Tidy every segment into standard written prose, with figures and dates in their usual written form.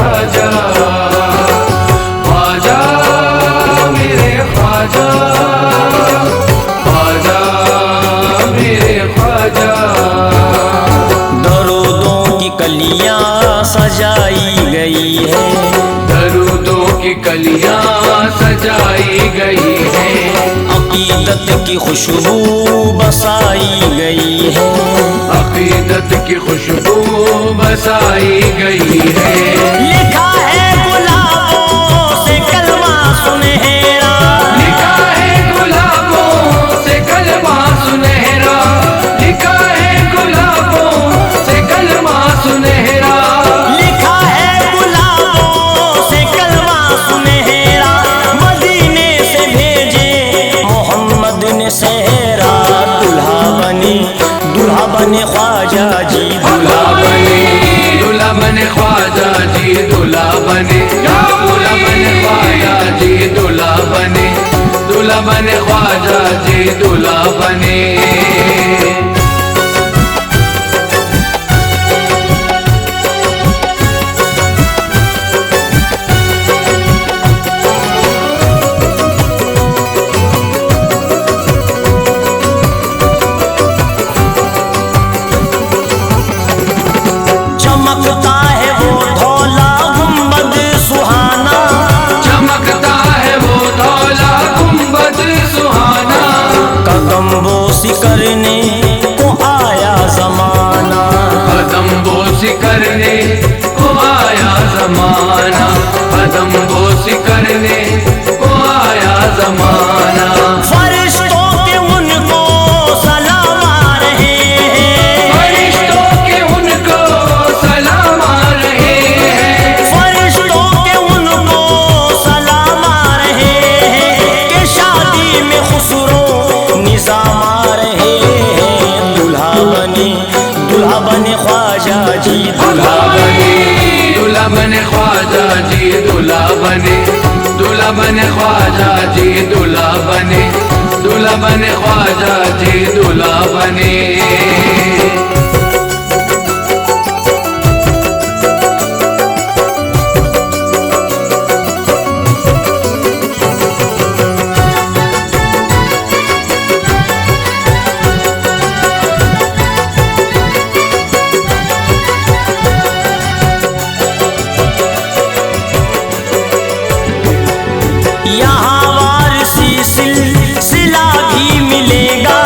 ख्वाजा, ख्वाजा मेरे ख्वाजा, ख्वाजा मेरे ख्वाजा। दरूदों की कलियां सजाई गई है, दरूदों की कलियां सजाई गई है, अकीदत की खुशबू बसाई गई है, अकीदत की खुशबू बसाई गई है। लिखा है गुलाबों से कलमा सुनहरा, लिखा है गुलाबों से कलमा सुनहरा, लिखा है गुलाबों से कलमा सुनहरा, लिखा है गुलाबों से कलमा सुनहरा, मदीने से भेजे मोहम्मद ने सहरा। दूल्हा बने ख्वाजा जी, दूल्हा बने, दूल्हा बने ख्वाजा जी, दूल्हा बने, दूल्हा बने ख्वाजा जी, दूल्हा बने, दूल्हा बने ख्वाजा जी, दूल्हा बने। चमकता है वो धौला गुंबद सुहाना, चमकता है वो धौला गुंबद सुहाना, कदम बोसी करने को आया जमाना, कदम बोसी करने को आया जमाना, कदम बोसी करने को आया जमाना। फरिश्तों के उनको सलाम आ रहे हैं, फरिश्तों के उनको सलाम आ रहे हैं, फरिश्तों के उनको सलाम आ रहे हैं, कि शादी में खुसरो निजाम आ रहे हैं। दूल्हा बने ख्वाजा जी, दूल्हा बने, दूल्हा बने ख्वाजा जी, दूल्हा बने, दूल्हा बने ख्वाजा जी, दूल्हा बने, दूल्हा बने ख्वाजा जी, दूल्हा बने। यहाँ वारसी सिलसिला भी मिलेगा,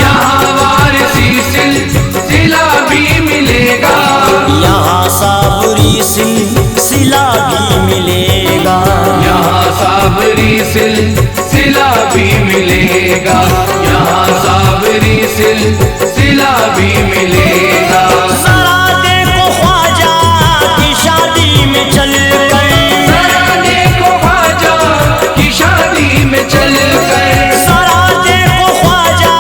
यहाँ वारसी सिलसिला भी मिलेगा, यहाँ साबरी सिलसिला भी मिलेगा, यहाँ साबरी सिलसिला भी मिलेगा, यहाँ साबरी सिलसिला भी मिलेगा। जरा देखो ख्वाजा की शादी में चलकर, जरा देखो ख्वाजा की शादी में चलकर, जरा देखो ख्वाजा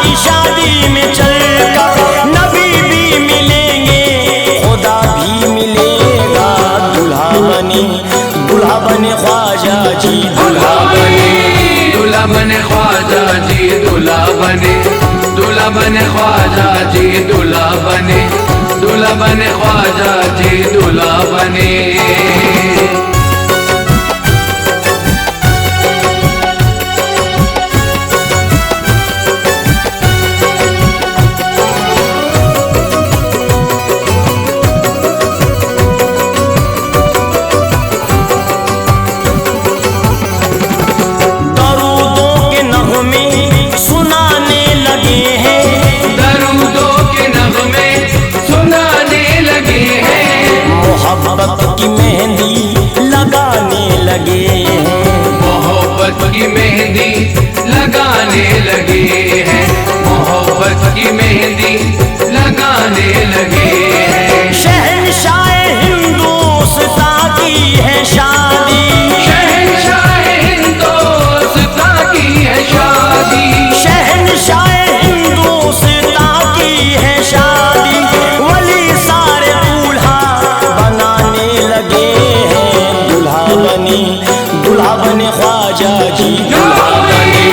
की शादी में चलकर, नबी भी मिलेंगे खुदा भी मिलेगा। दूल्हा बने ख्वाजा जी, दूल्हा बने, दूल्हा बने ख्वाजा जी, दूल्हा बने, दूल्हा बने ख्वाजा जी, दूल्हा बने, दूल्हा बने ख्वाजा जी, दूल्हा बने। दरूदों के नगमे सुनाने लगे हैं, दरूदों के नगमे सुनाने लगे हैं, मोहब्बत की मेहंदी लगाने लगे हैं, मोहब्बत की मेहंदी लगाने लगे हैं, मोहब्बत की मेहंदी लगाने लगे हैं। शहंशाह हिंदुस्तां की है शादी, शहंशाह हिंदुस्तां की है शादी, शहंशाह हिंदुस्तां की है शादी, वली सारे दूल्हा बनाने लगे हैं। दूल्हा बने ख्वाजा जी, दूल्हा बने,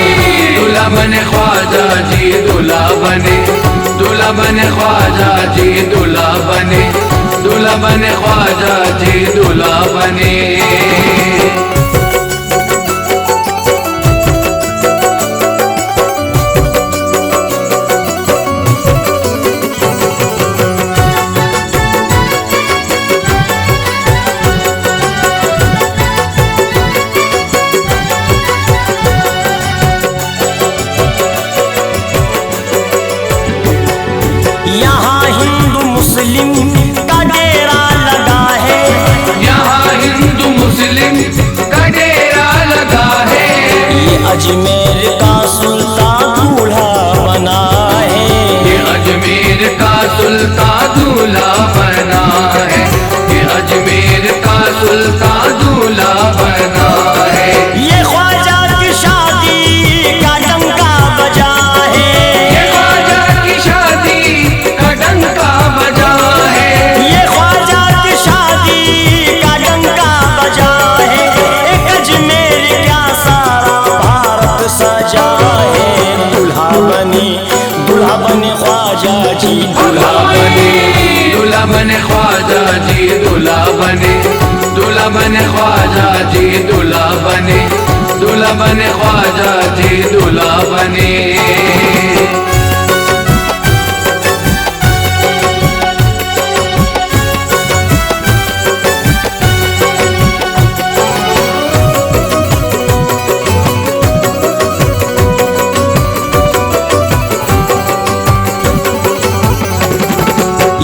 दूल्हा बने ख्वाजा जी, दूल्हा बने, दूल्हा बने ख्वाजा जी, दूल्हा बने, दूल्हा दूल्हा बने ख्वाजा जी दूल्हा बने। यहाँ हिंदू मुस्लिम का डेरा लगा है, यहाँ हिंदू मुस्लिम का डेरा लगा है। ये अजमेर का सुल्तान दूल्हा बना है, ये अजमेर का सुल्तान दूल्हा बना है, ये अजमेर का सुल्तान दूल्हा बना है। ये ख्वाजा की शादी का डंका बजा है, ये ख्वाजा की शादी का डंका बजा है, ये ख्वाजा की शादी का डंका बजा है। एक अजमेर क्या सारा भारत सजा है। दूल्हा बने ख्वाजा जी दूल्हा बने, दूल्हा बने ख्वाजा जी दूल्हा बने, दूल्हा बने ख्वाजा जी दूल्हा बने, दूल्हा बने ख्वाजा जी दूल्हा बने।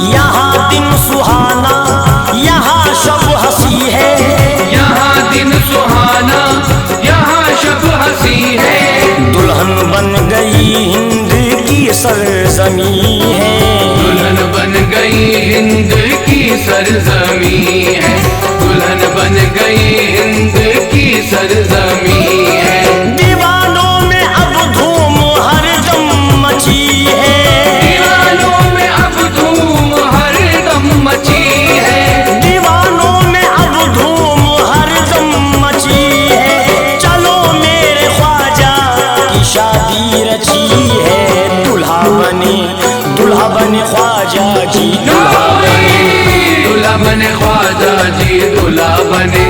यहाँ दिन सुहाना, यहाँ शब हंसी है, यहाँ दिन सुहाना, यहाँ शब हंसी है। दुल्हन बन गई हिंद की सरजमी है, दुल्हन बन गई हिंद की सरजमी है, दुल्हन बन गई हिंद की सरजमी है। दीवानों में अब धूम हरदम मची है, दीवानों में अब धूम हरदम मची है, दीवानों में अब धूम हरदम मची है। चलो मेरे ख्वाजा की शादी रची है। दूल्हा बने ख्वाजा जी दूल्हा बने, दूल्हा बने ख्वाजा जी दूल्हा बने,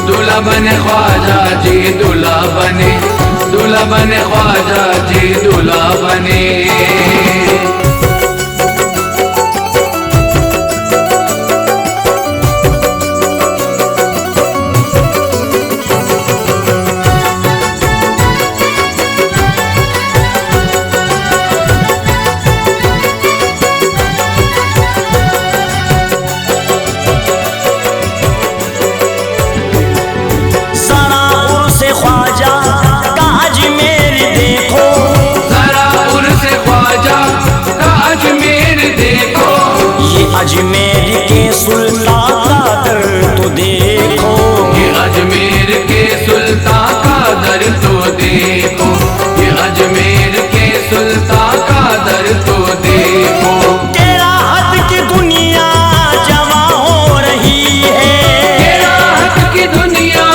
दूल्हा बने ख्वाजा जी दूल्हा बने, दूल्हा बने ख्वाजा जी दूल्हा बने। जरा उर्स ख्वाजा का अजमेर देखो, जरा उर्स ख्वाजा का अजमेर देखो, ये अजमेर के सुल्तान का दर तो देखो, ये अजमेर के सुल्तान का दर तो देखो, ये अजमेर के सुल्तान का दर तो देखो। तेरा हद की दुनिया जवा हो रही है, तेरा हक की दुनिया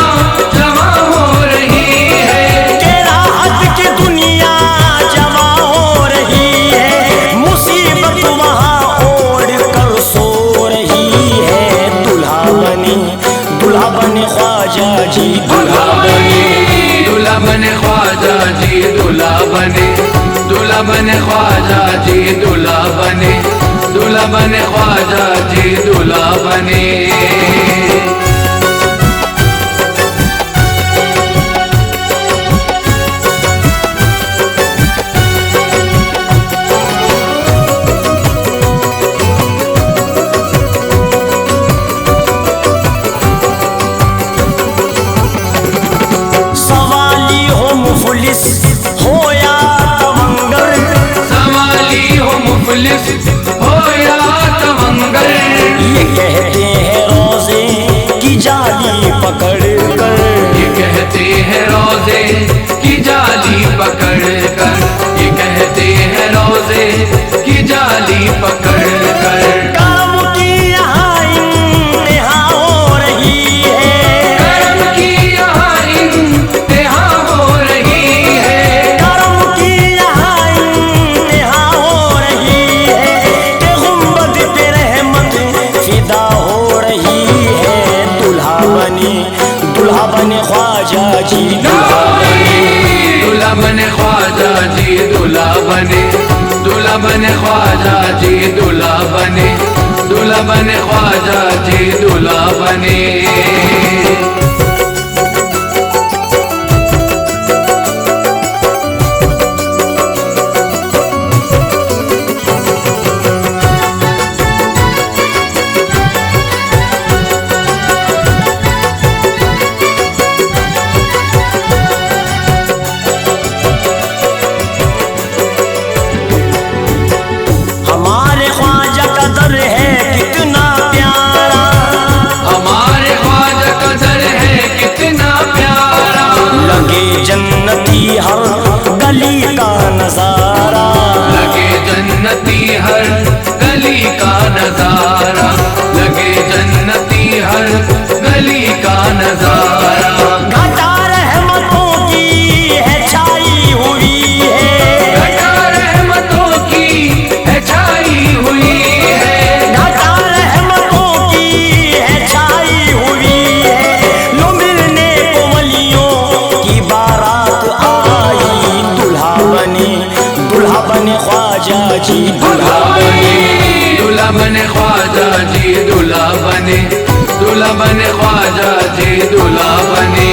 जमा हो रही है, तेरा हद की दुनिया जवा हो रही है। मुसीबत वहाँ ओढ़ कर सो रही है। दूल्हा बने ख्वाजा जी दूल्हा बने, दूल्हा बने ख्वाजा जी दूल्हा बने, दूल्हा बने ख्वाजा जी दूल्हा बने, दूल्हा बने ख्वाजा जी दूल्हा बने। सवाली हो मुफलिस हो या तवंगर, सवाली हो मुफलिस हो या तवंगर, ये कहते हैं रोजे की जाली पकड़ कर, ये कहते हैं रोजे की जाली पकड़ कर, ये कहते हैं रोजे की जाली पकड़ कर। काम की यहाँ इंतहा हो रही है, कर्म की यहाँ इंतहा हो रही है, कर्म की यहाँ इंतहा हो रही है। ते गुंबद पे रहमत फिदा बने दुल्हा बने ख्वाजा जी दुल्हा बने। दूल्हा बने ख्वाजा जी दूल्हा बने, दूल्हा बने ख्वाजा जी दूल्हा बने, दूल्हा बने ख्वाजा जी दूल्हा बने। हमारे ख्वाजा का दर है कितना प्यारा, हमारे ख्वाजा का दर है कितना प्यारा, लगे जन्नती हर गली का नजारा, लगे जन्नती हर गली का नजारा, लगे जन्नती हर गली का नजारा। घटा रहमतों की है छाई हुई है, घटा रहमतों की है छाई हुई है, घटा रहमतों की है छाई हुई है। लो मिलने को वलियों की बारात आई, दुल्हा बने ख्वाजा जी दुल्हा बने। दूल्हा बने ख्वाजा जी दूल्हा बने, दूल्हा बने ख्वाजा जी दूल्हा बने।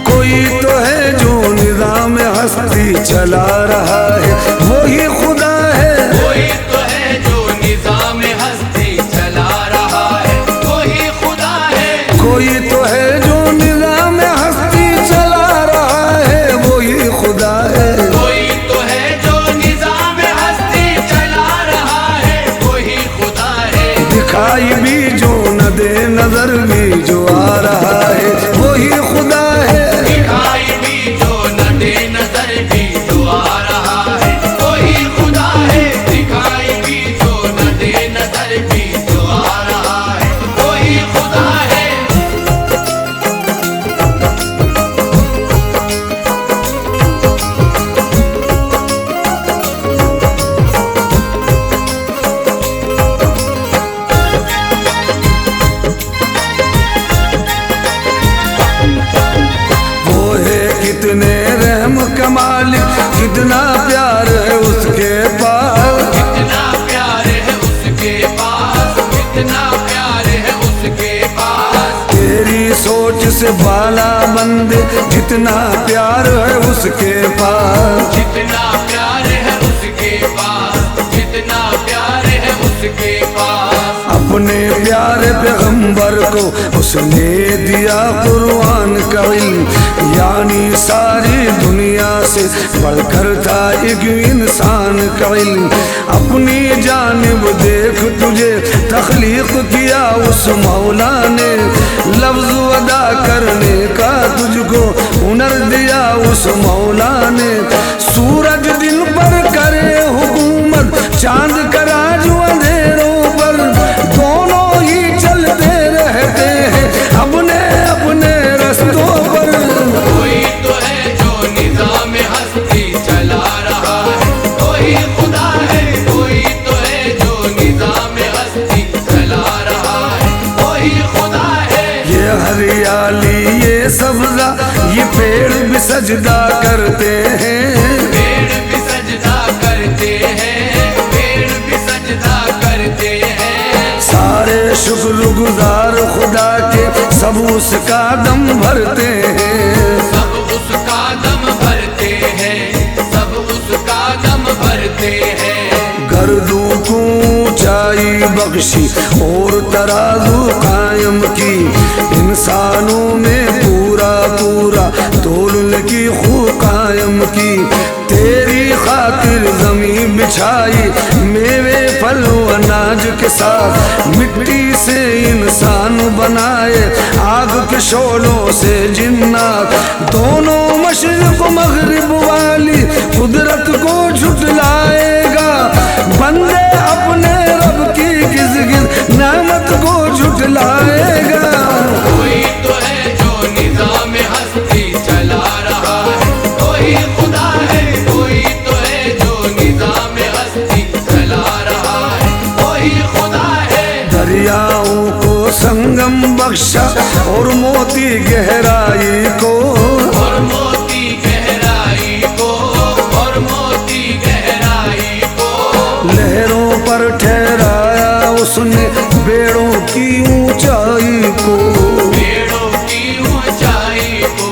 कोई तो है जो निज़ाम हस्ती चला रहा है, वही खुदा है। कोई तो है जो निज़ाम हस्ती चला रहा है, वही खुदा है। कोई तो है जो निज़ाम हस्ती चला रहा है, वही खुदा है। कोई तो है जो निज़ाम हस्ती चला रहा है, वही खुदा है। दिखाई भी जो न दे नजर भी जो आ रहा है, वही खुदा है। दिखाई भी जो न दे नजर भी जो आ रहा है, वही खुदा है। दिखाई भी जो न दे नजर भी जो आ रहा है, वही खुदा है। वो है कितने रहम का मालिक, कितना प्यार है उसके पास। कितना प्यार है उसके पास, कितना प्यार है उसके पास। तेरी सोच से बाला बंदे, जितना प्यार है उसके पास। जितना प्यार है उसके पास, जितना प्यार है उसके पास। अपने प्यारे पैगंबर को उसने दिया कुरान का इल्म, यानी सारी दुनिया से बढ़कर था एक इंसान का इल्म। अपनी जानिब देख तुझे तख्लीक किया उस मौला ने, लफ्ज अदा करने का तुझको हुनर दिया उस मौला ने। सूरज दिन पर करे हुकूमत, चांद का राज अंधेरों पर, दोनों ही चलते रहते हैं अपने अपने रस्तों पर। कोई तो है जो निज़ाम हस्ती चला रहा है, कोई खुदा है। कोई तो है जो निज़ाम हस्ती चला रहा है, कोई खुदा है। ये हरियाली ये सब्जा, ये पेड़ भी सजदा करते हैं। पेड़ भी सजदा करते हैं, पेड़ भी सजदा करते हैं। सारे शुक्रगुजार खुदा के सब उसका दम भरते हैं। सब उसका दम भरते हैं, सब उसका दम भरते हैं। गर्दू को ऊंचाई बख्शी और तराजू कायम की, इंसानों में पूरा पूरा तोलन की खूब कायम की। तेरी खातिर जमीन बिछाई, मेवे फल अनाज के साथ, मिट्टी से इंसान बनाए, आग के शोलों से जिन्नात। दोनों मशरिक़ मग़रिब वाली कुदरत को झुटलाएगा, बंदे अपने रब की गिज़-गिज़ नेमत को झुटलाएगा। कोई तो है जो निज़ाम हस्ती चला रहा है, कोई खुदा है, कोई तो है जो निज़ाम हस्ती चला रहा है, कोई खुदा है। दरियाओं को संगम बख्शा और मोती गहराई को, और मोती गहराई को, और मोती गहराई को। लहरों पर ठहराया उसने बेड़ों की ऊंचाई को, बेड़ों की ऊंचाई को,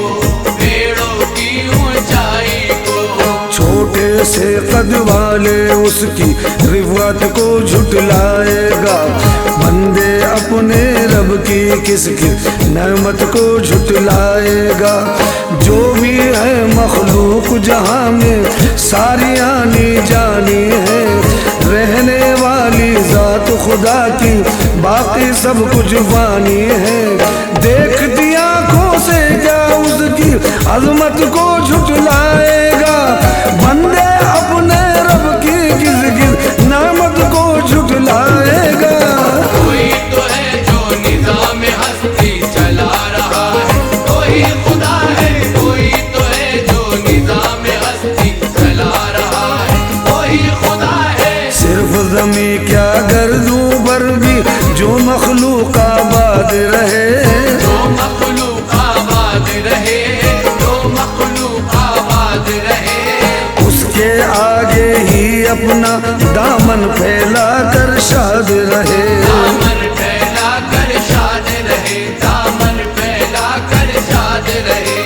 बेड़ों की ऊंचाई को। छोटे से कद वाले उसकी रिवायत को झुटलाएगा, बंदे अपने रब की किसकी नेमत को झुटलाएगा। जो भी है मखलूक जहां में सारी आनी जानी है, रहने वाली जात खुदा की बाकी सब कुछ फानी है। देख दिया आँखों से क्या उसकी अजमत को झुटलाएगा, बंदे अपने रब की गिज़-गिज़ नेमत को झुटलाएगा। कोई तो है जो निज़ाम हस्ती चला रहा है, कोई खुदा है, कोई तो है जो निज़ाम हस्ती चला रहा है, कोई खुदा है। सिर्फ ज़मी क्या गर्दों पर भी जो मखलूक आबाद रहे, जो मखलूक आबाद रहे, जो मखलूक आबाद रहे। उसके आगे ही अपना दामन फैला कर शाद रहे। दामन फैला कर शाद रहे, दामन फैला कर शाद रहे।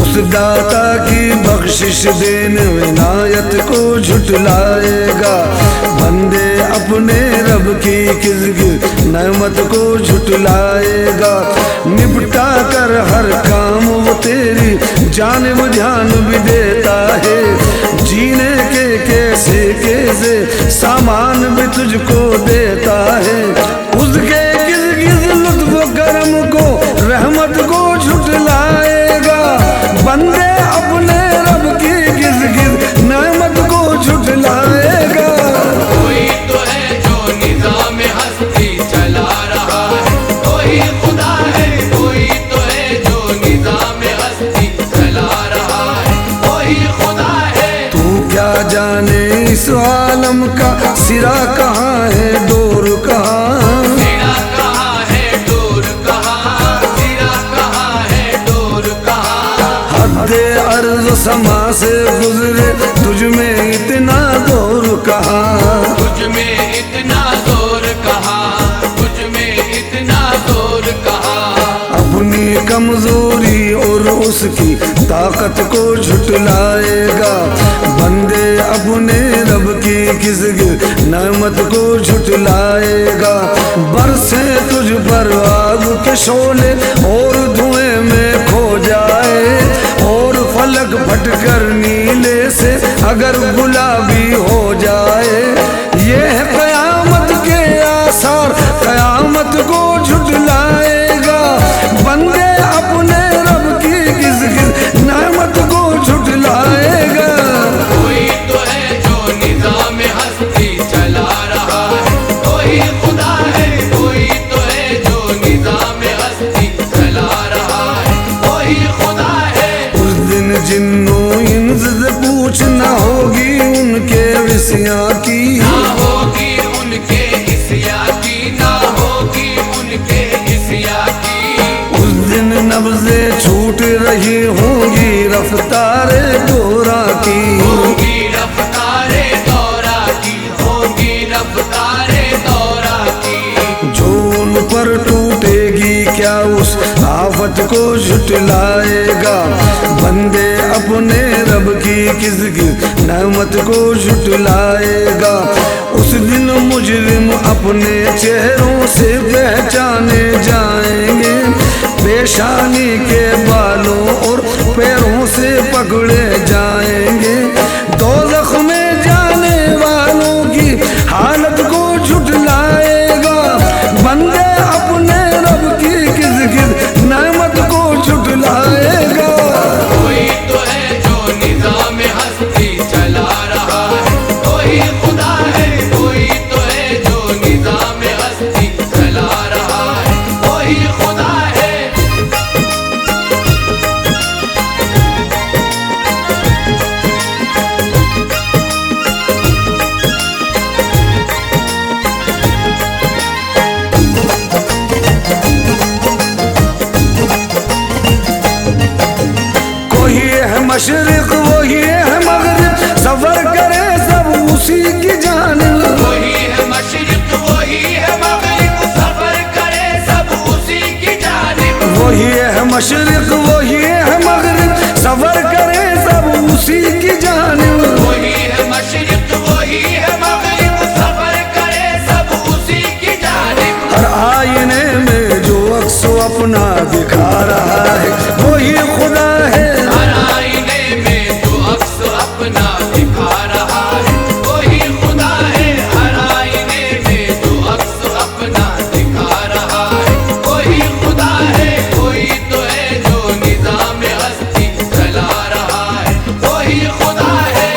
उस दाता की बख्शिश देने विनायत को झुटलाएगा, बंदे अपने रब की गिज़-गिज़ नेमत को झुटलाएगा। निपटा कर हर काम वो तेरी जानिब ध्यान भी देता है, जीने के कैसे सामान भी तुझको देता है। उसके गिज़-गिज़ लुत्फ़ करम को रहमत को झुटलाएगा, बंदे अपने रब की गिज़-गिज़ नेमत को झुटलाएगा। कोई तो है जो निज़ाम हस्ती चला रहा है, कोई खुदा है, कोई तो है जो निज़ाम हस्ती चला रहा है, कोई खुदा है। तू क्या जाने इस आलम का सिरा कहाँ है, डोर कहाँ, सिरा कहाँ है, डोर कहाँ, सिरा कहाँ है, डोर कहाँ। हद्दे अर्ज़ समा से गुजरे तुझ में इतना दौर कहाँ, तुझ में इतना जोर कहाँ, तुझ में इतना जोर कहाँ। अपनी कमजोरी और उसकी ताकत को झुटलाएगा, बंदे अपने रब की गिज़-गिज़ नेमत को झुटलाएगा। बरसे तुझ पर आग के शोले और धुएं में खो जाए, और फलक फटकर नीले से अगर गुलाबी हो जाए। ये है क़यामत के आसार, क़यामत को झुटलाएगा, बंदे अपने रब की गिज़-गिज़ नेमत को झुटलाएगा। कोई तो है जो निज़ाम हस्ती चला रहा है, कोई खुदा है, कोई तो है जो निज़ाम हस्ती चला रहा है, कोई खुदा है। उस दिन जिन्नो इंस से पूछना होगी उनके विषया की, ना होगी उनके हिस्या की, ना होगी उनके हिस्या की। उस दिन नब्ज़े छूट रही होंगी रफ्तारे दौरा की, होगी रफ्तारे दौरा की, होगी रफ्तारे दौरा की। जो उन पर टूटेगी क्या उस आफत को झुटलाएगा, बंदे अपने रब की गिज़-गिज़ नेमत को झुटलाएगा। उस दिन मुजरिम अपने चेहरों से पहचाने जाएंगे, पेशानी के बालों और पैरों से पकड़े जाएंगे। दोज़ख में जाने वालों की हालत को मशरिक वही है मगरिब, सफर करे सब उसी की जानिब। वही है मशरिक वही है मगरिब, सफर करे सब उसी की जानिब। हर आईने में जो अक्स अपना दिखा रहा है वही खुदा है। हर आईने में जो अक्स अपना दिखा रहा है वही खुदा है। हर आईने में जो अक्स अपना दिखा रहा है वही खुदा है। कोई तो है जो निज़ाम हस्ती चला रहा है वही खुदा है।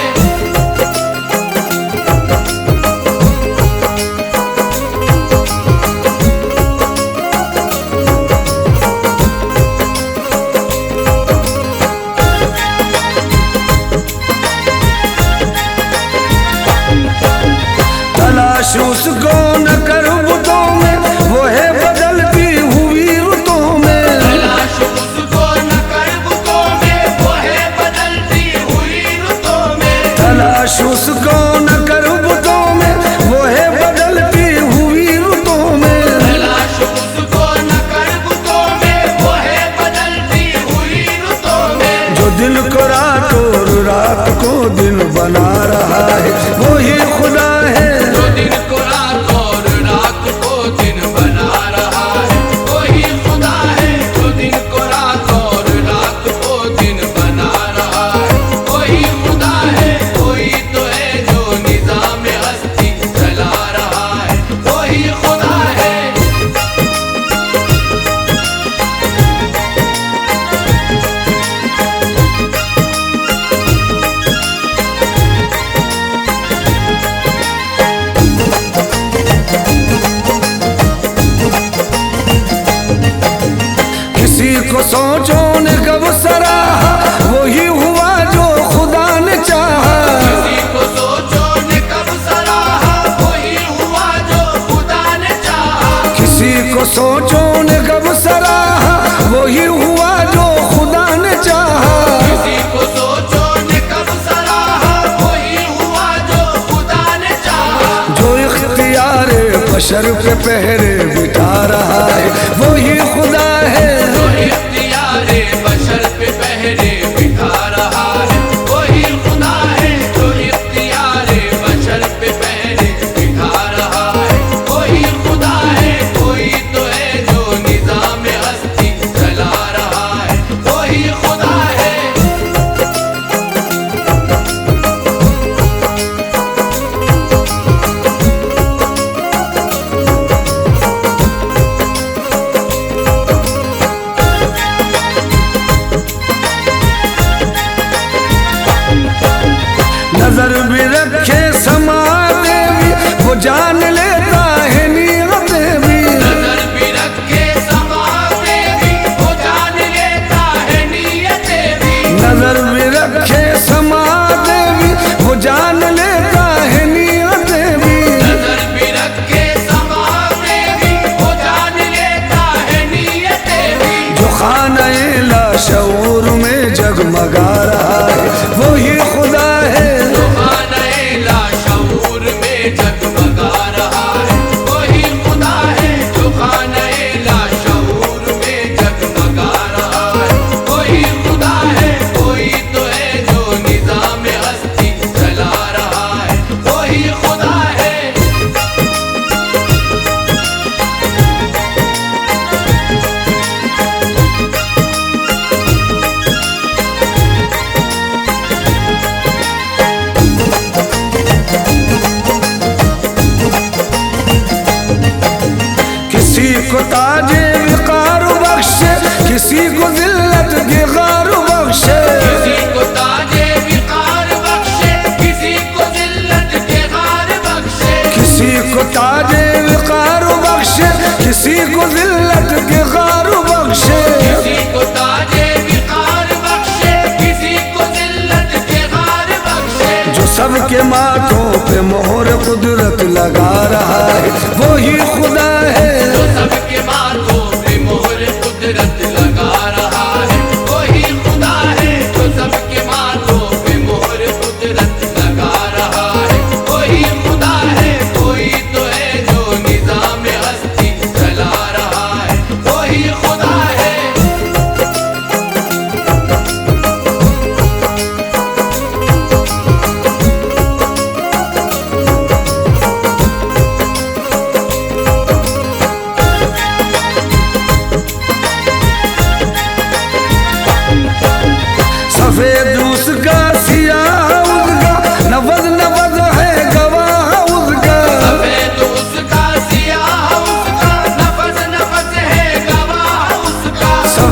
तलाश उसको न कर बुतों में, वो है बदलती हुई रुतों में। तलाश उसको न कर बुतों में, वो है बदलती हुई रुतों में। तलाश उसको न कर बुतों में, वो है बदलती हुई रुतों में। तलाश उसको न कर बुतों में, वो है बदलती हुई रुतों में। जो दिल को रात और रात को दिन बना रहा है वही खुदा है। जो दिन को रात और रात को दिन बना रहा है वही खुदा है। जो दिन को रात और रात को दिन बना रहा है वही खुदा है। कोई तो है जो निज़ाम हस्ती चला रहा है वही खुदा है। किसी को सोचो ने कब सराहा वही हुआ जो खुदा ने चाहा। किसी को सोचो ने कब सराहा वही हुआ जो खुदा ने चाहा। किसी को सोचो ने कब सराहा वही हुआ जो खुदा ने चाहा। किसी को सोचो ने कब सराहा वही हुआ जो खुदा ने चाहा। जो इख्तियार बशर पे पहरे बिठा रहा है वही खुदा है। जो इख्तियारे बशर पे पहरे बिठा रहा है वही खुदा है। जो इख्तियारे बशर पे पहरे बिठा रहा है वही खुदा है। कोई तो है जो निज़ाम हस्ती चला रहा है वही खुदा है। नजर भी रखे समा देवी वो जान लेता है नीयतें भी। नजर भी रखे समा देवी वो जान लेता है नियतें भी। नजर भी रखे समा देवी वो जान लेता है नीयतें भी। नजर भी रखे समा देवी वो जान लेता है नियतें भी। जो खाने लाशऊर में जगमगा रहा है वही खुदा है। खाने लाशऊर में जगमगा रहा है वही खुदा है। जो खाने लाशऊर में जगमगा रहा है वही खुदा है। कोई तो है जो निज़ाम हस्ती चला रहा है वही खुदा है। किसी को ताजे विकार बख्शे, किसी को जिल्लत के गार बख्शे। किसी को ताजे विकार बख्शे, किसी को जिल्लत के गार बख्शे। किसी को ताजे विकार बख्शे, किसी को जिल्लत के गार बख्शे। किसी को ताजे विकार बख्शे, किसी को जिल्लत के गार बख्शे। जो सबके माथों पे मोहर कुदरत लगा रहा है वही खुदा है। जो सबके माथों पे मोहर कुदरत लगा रहा है वही खुदा है। जो सबके माथों पे मोहर कुदरत लगा रहा है वही खुदा है। कोई तो है जो निज़ाम हस्ती चला रहा है वही खुदा है।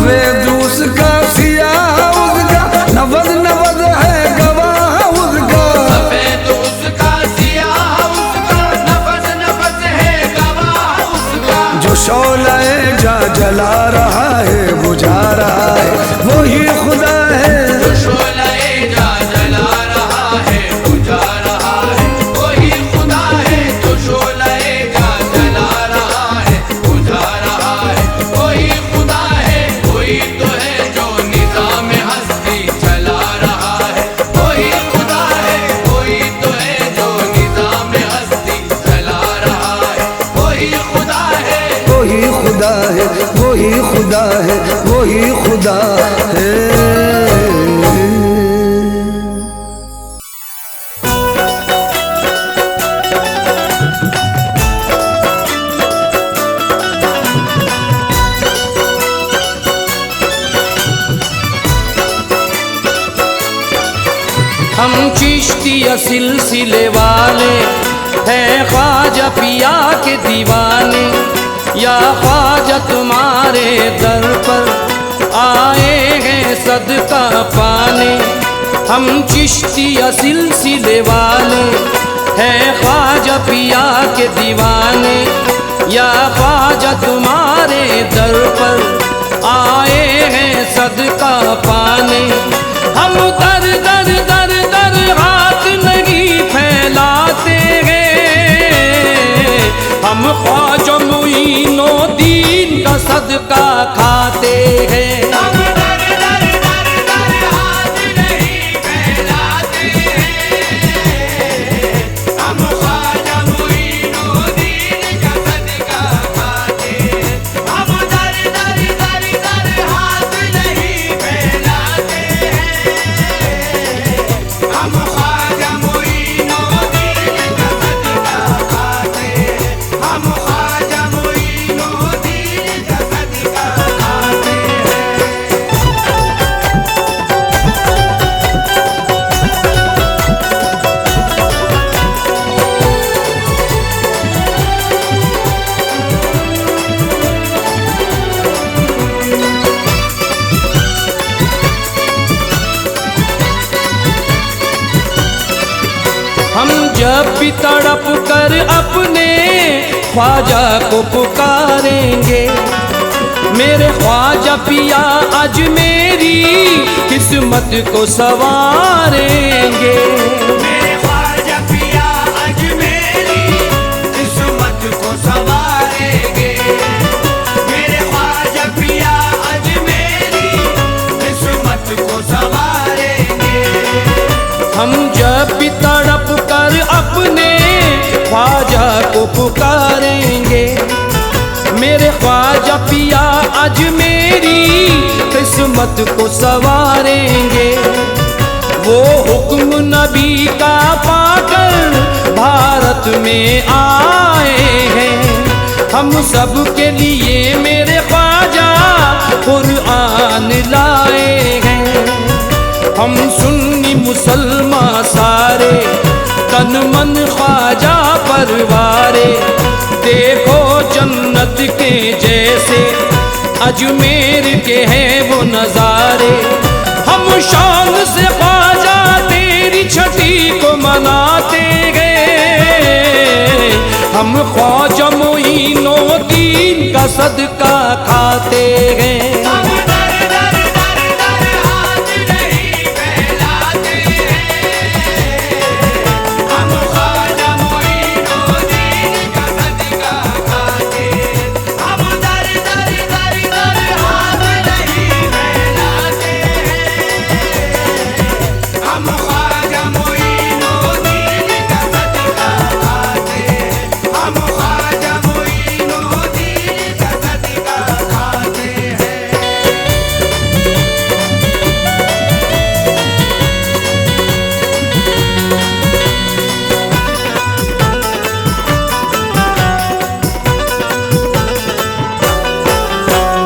सफेद उसका सियाह उसका नबद नबद है गवाह उसका। सफेद उसका सियाह उसका नफस नफस है गवाह उसका। जो शौला जा जला रहा है बुझा रहा है वही खुदा है। जो शोला जा जला रहा है बुझा रहा है वही खुदा है। जो शोला जा जला रहा है बुझा रहा है वही खुदा है। वही तो है जो निज़ाम हस्ती चला रहा है वही खुदा है। वही तो है जो निज़ाम हस्ती चला रहा है वही खुदा है। वही खुदा है वही खुदा है वही खुदा है। हम चिश्तिया सिलसिले वाले हैं ख्वाजा पिया के दीवाने। या ख्वाजा तुम्हारे दर पर आए हैं सदका पाने। हम चिश्तिया सिलसिले वाले हैं ख्वाजा पिया के दीवाने। या ख्वाजा तुम्हारे दर पर आए हैं सदका पाने। हम दर दर दर दर हाथ नहीं फैलाते हैं। हम ख्वाजा मुईनो दीन का सदका खाते हैं। हम दर दर दर दर हाथ नहीं फैलाते हैं। हम ख्वाजा मुईनुद्दीन का सदका खाते हैं। हम दर दर दर दर हाथ नहीं फैलाते हैं। हम ख्वाजा मुईनुद्दीन का सदका खाते हैं। हम ख्वाजा मुईनुद्दीन का सदका खाते हैं। हम जब भी तड़प कर अपने ख्वाजा को पुकारेंगे। मेरे ख्वाजा पिया आज मेरी किस्मत को संवारेंगे। मेरे ख्वाजा पिया आज मेरी किस्मत को संवारेंगे। मेरे ख्वाजा पिया आज मेरी किस्मत को संवारेंगे। हम जब भी तड़प कर अपने ख्वाजा को पुकारेंगे। मेरे ख्वाजा पिया आज मेरी किस्मत को संवारेंगे। वो हुक्म नबी का पाकर भारत में आए हैं। हम सब के लिए मेरे ख्वाजा कुरान लाए हैं। हम सुन्नी मुसलमान सारे तन मन ख्वाजा परवारे। देखो जन्नत के जैसे अजमेर के हैं वो नज़ारे। हम शान से ख्वाजा तेरी छठी को मनाते गए। हम ख्वाजा मुईनुद्दीन का सदका खाते हैं। हम दर दर दर दर हाथ नहीं फैलाते हैं। हम ख्वाजा मुईनुद्दीन का सदका खाते हैं। हम दर दर दर दर हाथ नहीं फैलाते हैं। हम ख्वाजा मुईनुद्दीन का सदका खाते हैं। हम ख्वाजा मुईनुद्दीन का सदका खाते हैं।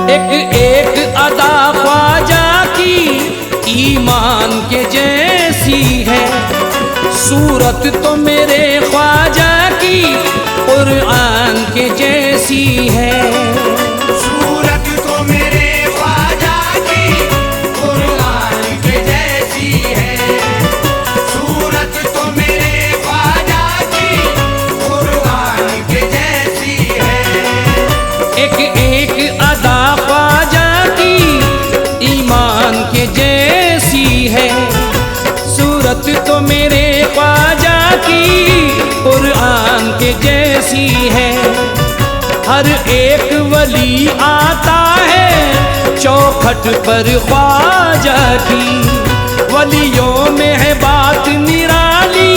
एक एक अदा ख्वाजा की ईमान के जैसी है। सूरत तो मेरे ख्वाजा की कुरान के जैसी है। सूरत तो मेरे ख्वाजा एक एक अदा ख्वाजा की ईमान के जैसी है, सूरत तो मेरे ख्वाजा की कुरान के जैसी है। हर एक वली आता है चौखट पर ख्वाजा की, वलियों में है बात निराली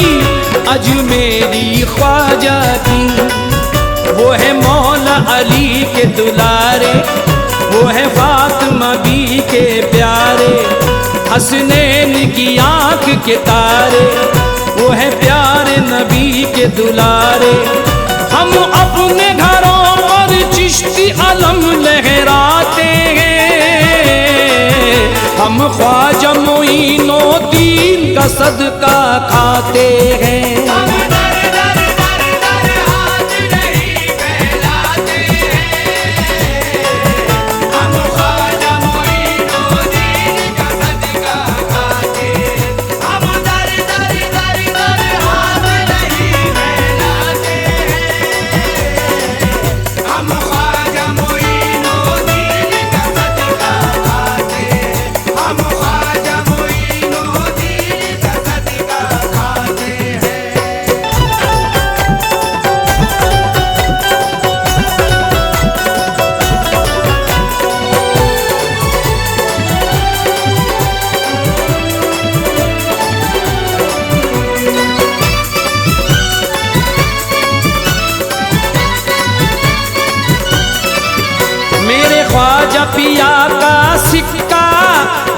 अजमेरी ख्वाजा की। वो है मौला अली के दुलारे, वो है फातिमा बी के प्यारे, हसनैन की आंख के तारे, वो है प्यारे नबी के दुलारे। हम अपने घरों पर चिश्ती अलम लहराते हैं, हम ख्वाजा मोइनुद्दीन का सदका खाते हैं। ख्वाजा पिया का सिक्का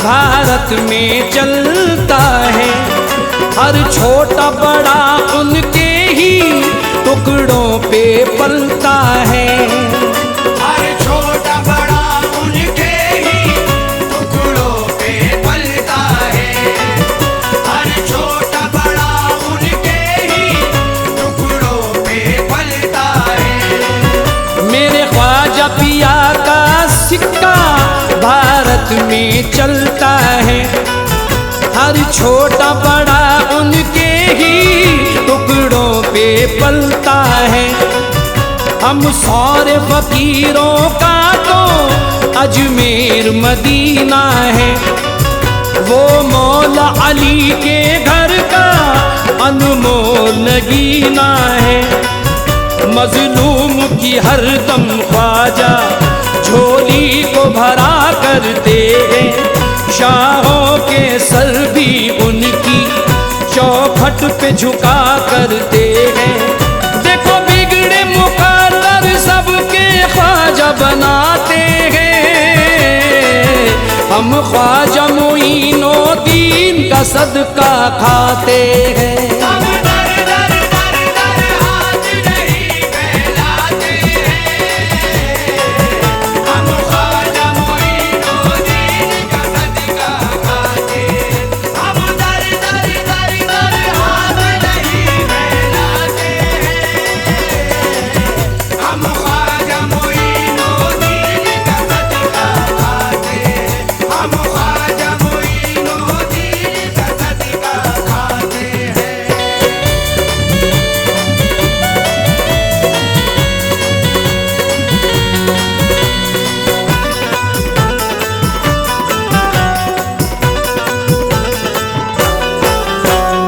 भारत में चलता है, हर छोटा बड़ा उनके ही टुकड़ों पे पलता है। हर छोटा बड़ा उनके ही टुकड़ों पे पलता है, हर छोटा बड़ा उनके ही टुकड़ों पे पलता है। मेरे ख्वाजा पिया का सिक्का भारत में चलता है, हर छोटा बड़ा उनके ही टुकड़ों पे पलता है। हम सारे फकीरों का तो अजमेर मदीना है, वो मौला अली के घर का अनमोल नगीना है। मजलूम की हरदम ख्वाजा झोली को भरा करते हैं, शाहों के सर भी उनकी चौखट पे झुका करते हैं। देखो बिगड़े मुकर्रर सबके ख्वाजा बनाते हैं, हम ख्वाजा मोइनुद्दीन का सदका खाते हैं।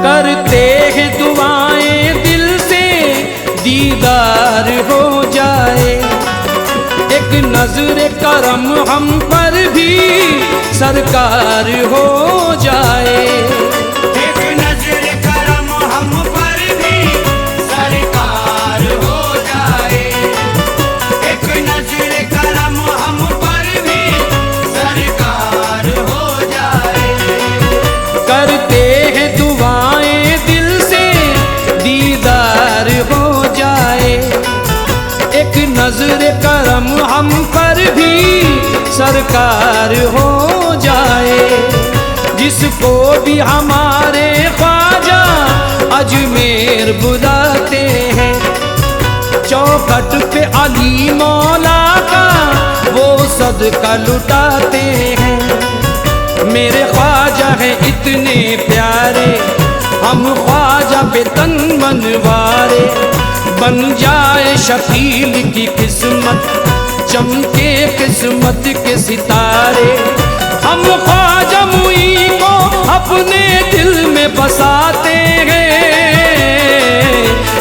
करते हैं दुआएं दिल से दीदार हो जाए, एक नजर करम हम पर भी सरकार हो जाए। एक नजर करम हम पर भी सरकार हो जाए, एक नजर करम हम पर भी सरकार हो जाए। करते हैं दुआएं दिल से दीदार हो जाए, एक नजर करम हम पर भी सरकार हो जाए। जिसको भी हमारे ख्वाजा अजमेर बुलाते हैं, चौखट पे अली मौला का वो सदका लुटाते हैं। मेरे ख्वाजा हैं इतने प्यारे, हम ख्वाजा पे तन मनवारे। बन जाए शकील की किस्मत, चमके किस्मत के सितारे। हम ख्वाजा मुई को अपने दिल में बसाते हैं,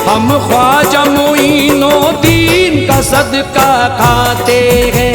हम ख्वाजा मोइनुद्दीन का सदका खाते हैं।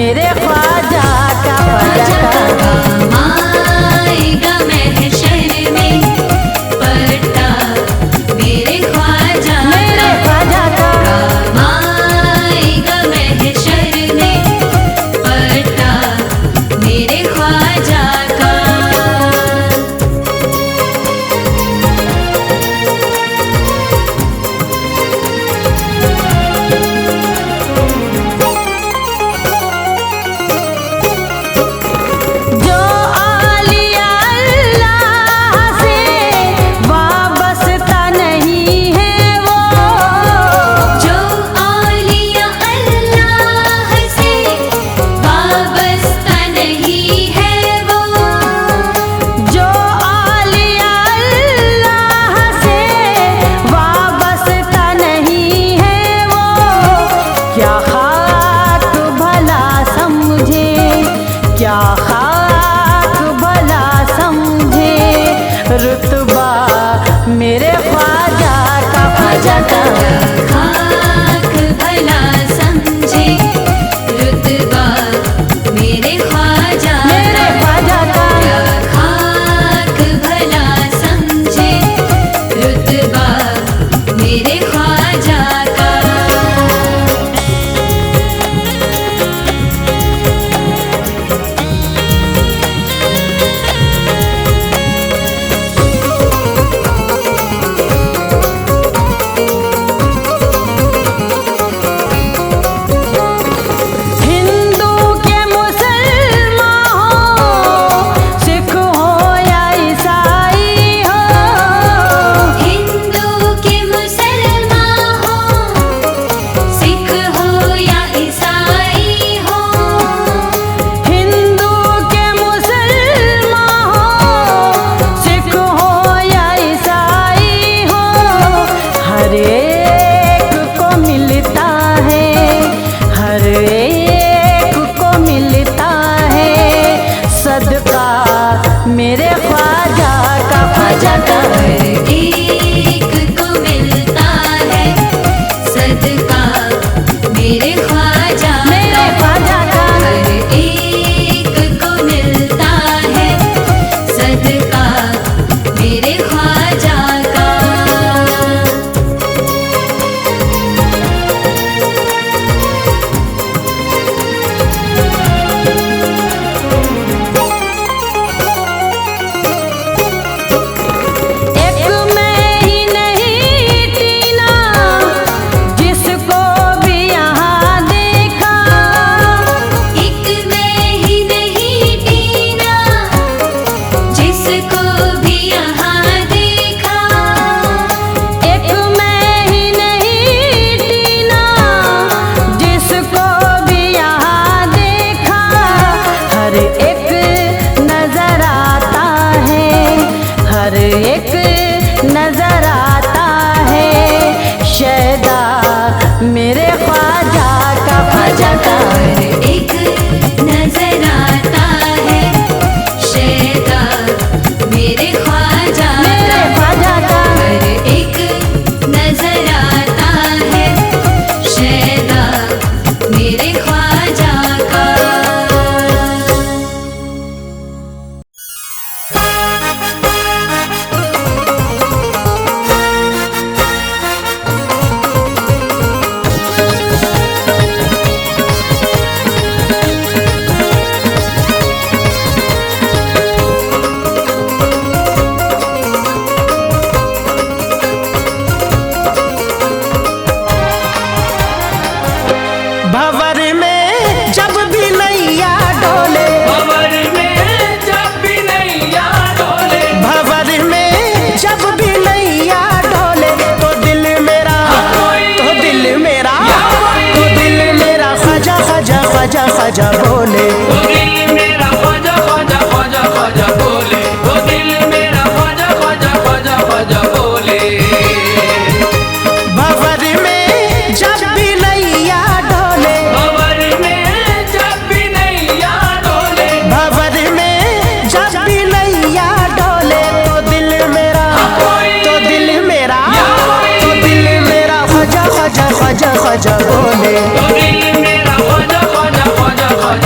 मेरे ख्वाजा का आएगा महशर में पलटा मेरे ख्वाजा का आएगा महशर में पलटा मेरे ख्वाजा का। जो आलिया अल्लाह से वाबस्ता नहीं है वो, जो आलिया अल्लाह से वाबस्ता नहीं है वो, जो आलिया अल्लाह से वाबस्ता नहीं है वो, क्या खाक भला समझे, क्या खाक भला समझे रुतबा मेरे ख्वाजा का खाक भला समझे रुतबा मेरे ख्वाजा का। खाक भला समझे रुतबा मेरे ख्वाजा का। हिंदू के मुसलमान हो, सिख हो या ईसाई हो, हिंदू के मुसलमान हो, सिख हो या ईसाई हो, हिंदू के मुसलमान हो, सिख हो या ईसाई हो, हर एक को मिलता है, हर एक को मिलता है सदका मेरे ख्वाजा का हर एक को मिलता है सदका मेरे ख्वाजा का। हर एक को मिलता है सदका मेरे ख्वाजा का। एक मैं ही नहीं टीना, जिसको भी यहाँ देखा, एक मैं ही नहीं टीना, जिसको भी यहाँ देखा। एक मैं ही नहीं टीना, जिसको भी यहाँ देखा, हर एक नजर आता है, हर एक नजर आता है शैदा मेरे ख्वाजा का हर एक नजर आता है शैदा मेरे ख्वाजा का। हर एक नजर आता है शैदा मेरे ख्वाजा का। भंवर में जब भी नैया डोले, भंवर में जब भी नैया डोले, भंवर में जब भी नैया डोले, तो दिल मेरा, तो दिल मेरा, तो दिल मेरा ख्वाजा ख्वाजा ख्वाजा ख्वाजा बोले। वो दिल मेरा ख्वाजा ख्वाजा ख्वाजा ख्वाजा बोले, वो दिल मेरा ख्वाजा ख्वाजा ख्वाजा ख्वाजा बोले। भंवर में जब भी नैया डोले, भंवर में जब भी नैया डोले, भंवर में जब भी नैया डोले, तो दिल मेरा, तो दिल मेरा, तो दिल मेरा ख्वाजा ख्वाजा ख्वाजा ख्वाजा बोले। वो दिल मेरा ख्वाजा ख्वाजा ख्वाजा ख्वाजा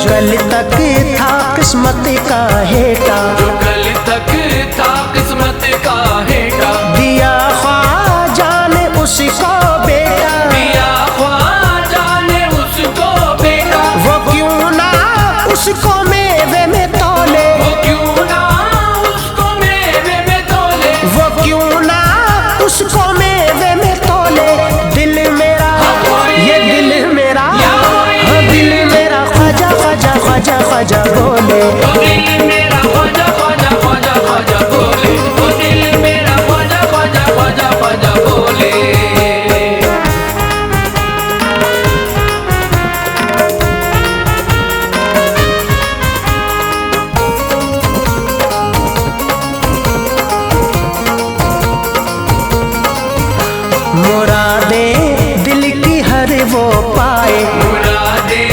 कल तक था किस्मत का हेटा, जो कल तक था किस्मत का हेटा, दिया ख्वाजा ने उसको बेटा, दिया ख्वाजा ने उसको बेटा, वो क्यों ना उसको मेवे में तोले, वो क्यों ना उसको मेवे में तोले, वो क्यों ना उसको मेवे में तोले। दिल मेरा ये दिल मेरा, हाँ दिल मेरा ख्वाजा ख्वाजा ख्वाजा ख्वाजा बोले। ओ दिल मेरा ख्वाजा ख्वाजा ख्वाजा ख्वाजा बोले, ओ दिल मेरा ख्वाजा ख्वाजा ख्वाजा ख्वाजा बोले। मुरादे दिल की हर वो पाए, मुरादे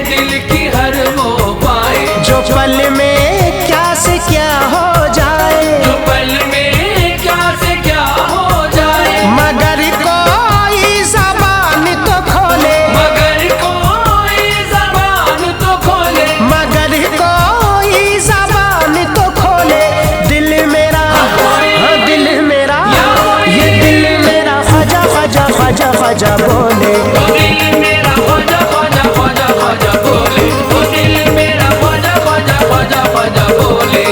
दिल की हर वो पाए, जो पल में क्या से क्या हो जाए, जो पल में क्या से क्या हो जाए, मगर कोई ज़बान तो खोले, मगर कोई ज़बान तो खोले, मगर कोई ज़बान तो खोले। दिल मेरा हाँ दिल मेरा, ये दिल मेरा ख्वाजा ख्वाजा ख्वाजा ख्वाजा बोले। ओ दिल मेरा ख्वाजा ख्वाजा ख्वाजा ख्वाजा बोले, ओ दिल मेरा ख्वाजा ख्वाजा ख्वाजा ख्वाजा बोले।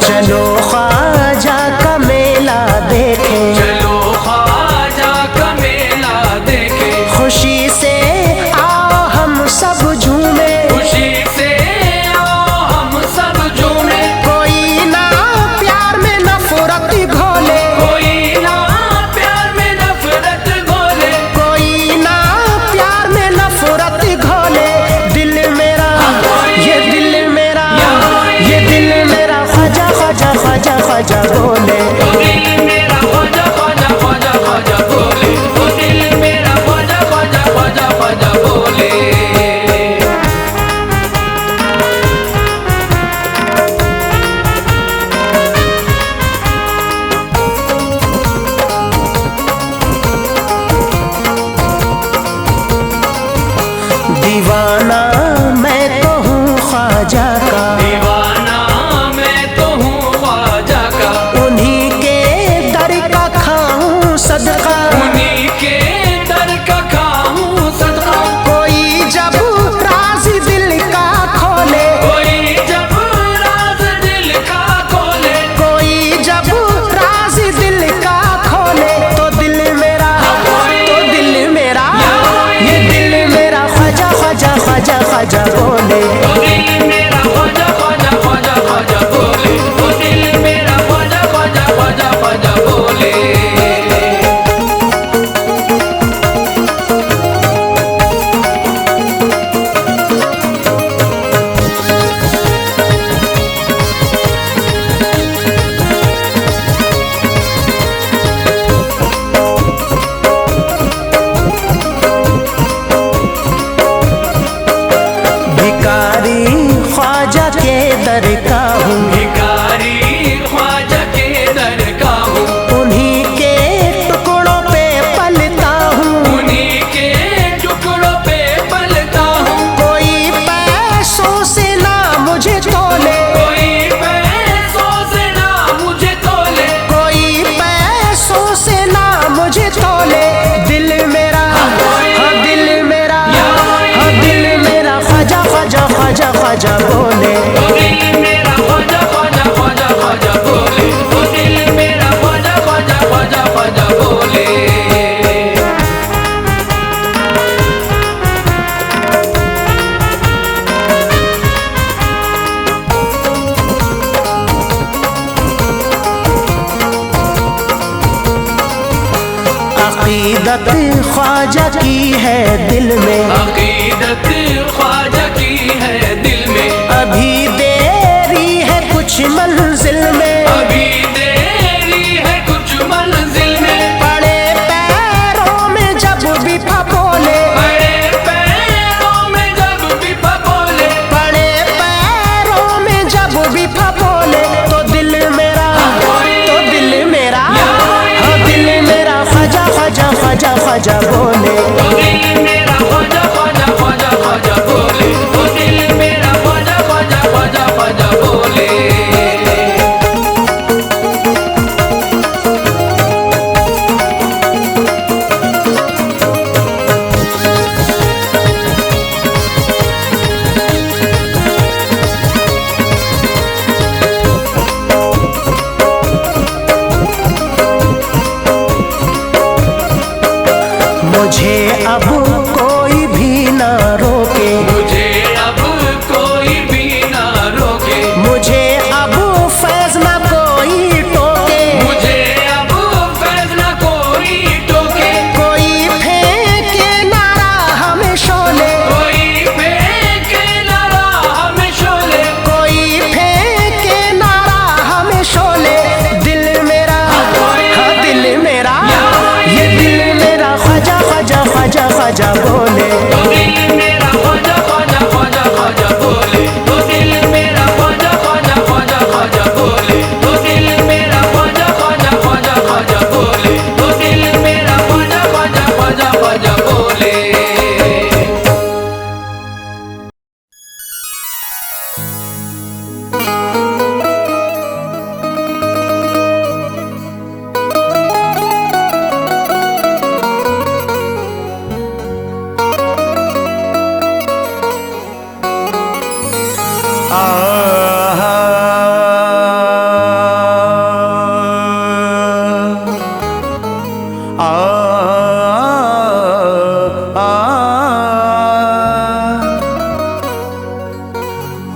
चलो ख्वाजा का मेला देखे, चलो ख्वाजा का मेला देखे, खुशी से आओ हम सब झूमे, खुशी से आओ हम सब झूमे, कोई ना प्यार में नफरत घोले, कोई ना प्यार में नफरत घोले, कोई ना प्यार में नफरत घोले। दिल मेरा ये दिल मेरा, ये दिल मेरा ख्वाजा ख्वाजा ख्वाजा ख्वाजा बोले। ओ दिल मेरा ख्वाजा ख्वाजा ख्वाजा ख्वाजा बोले, ओ दिल मेरा ख्वाजा ख्वाजा ख्वाजा ख्वाजा बोले। दीवाना मैं तो हूँ ख्वाजा का, दीवाना मैं तो हूँ ख्वाजा का, उन्हीं के दर का खाऊं सदका, उन्हीं के दर का खाऊं सदका, कोई जब राज दिल का खोले, कोई जब राज दिल का खोले, कोई जब राज दिल का खोले, तो दिल मेरा तो दिल मेरा, ये दिल मेरा ख्वाजा ख्वाजा ख्वाजा ख्वाजा बोले। ओ दिल मेरा ख्वाजा ख्वाजा ख्वाजा ख्वाजा बोले, ओ दिल मेरा ख्वाजा ख्वाजा ख्वाजा ख्वाजा बोले। भिकारी ख्वाजा के दर का हूँ, भिखारी ख्वाजा के दर का हूँ, उन्हीं के टुकड़ों पे पलता हूँ, उन्हीं के टुकड़ों पे पलता हूँ, कोई पैसों से ना मुझे तोले, कोई पैसों से ना मुझे तोले, कोई पैसों से ना मुझे तोले। दिल मेरा हाँ दिल मेरा, हाँ दिल मेरा ख्वाजा ख्वाजा ख्वाजा ख्वाजा बोले। ओ दिल मेरा ख्वाजा ख्वाजा ख्वाजा ख्वाजा बोले, ओ दिल मेरा ख्वाजा ख्वाजा ख्वाजा ख्वाजा बोले। अकीदत ख्वाजा की है दिल में, अकीदत ख्वाजा की है दिल में, अभी देरी है कुछ मंजिल में, अभी देरी है कुछ मंजिल में, पड़े ख्वाजा बोले। ओ दिल मेरा ख्वाजा ख्वाजा ख्वाजा ख्वाजा बोले, ओ दिल मेरा ख्वाजा ख्वाजा ख्वाजा ख्वाजा बोले। मुझे अब कोई भी ना रोके, मुझे अब कोई भी ना रोके, मुझे अब फैज ना कोई टोके, मुझे अब फैज ना कोई टोके, कोई फेंके नारा हमें शोले, कोई फेंके ना राह में शोले, कोई फेंके नारा हमें शोले। दिल मेरा, हाँ दिल मेरा, ये दिल मेरा ख्वाजा ख्वाजा ख्वाजा ख्वाजा बोले। ओ दिल मेरा ख्वाजा ख्वाजा ख्वाजा ख्वाजा बोले, ओ दिल मेरा ख्वाजा ख्वाजा ख्वाजा ख्वाजा बोले, ओ दिल मेरा ख्वाजा ख्वाजा ख्वाजा ख्वाजा बोले, ओ दिल मेरा ख्वाजा ख्वाजा ख्वाजा ख्वाजा बोले।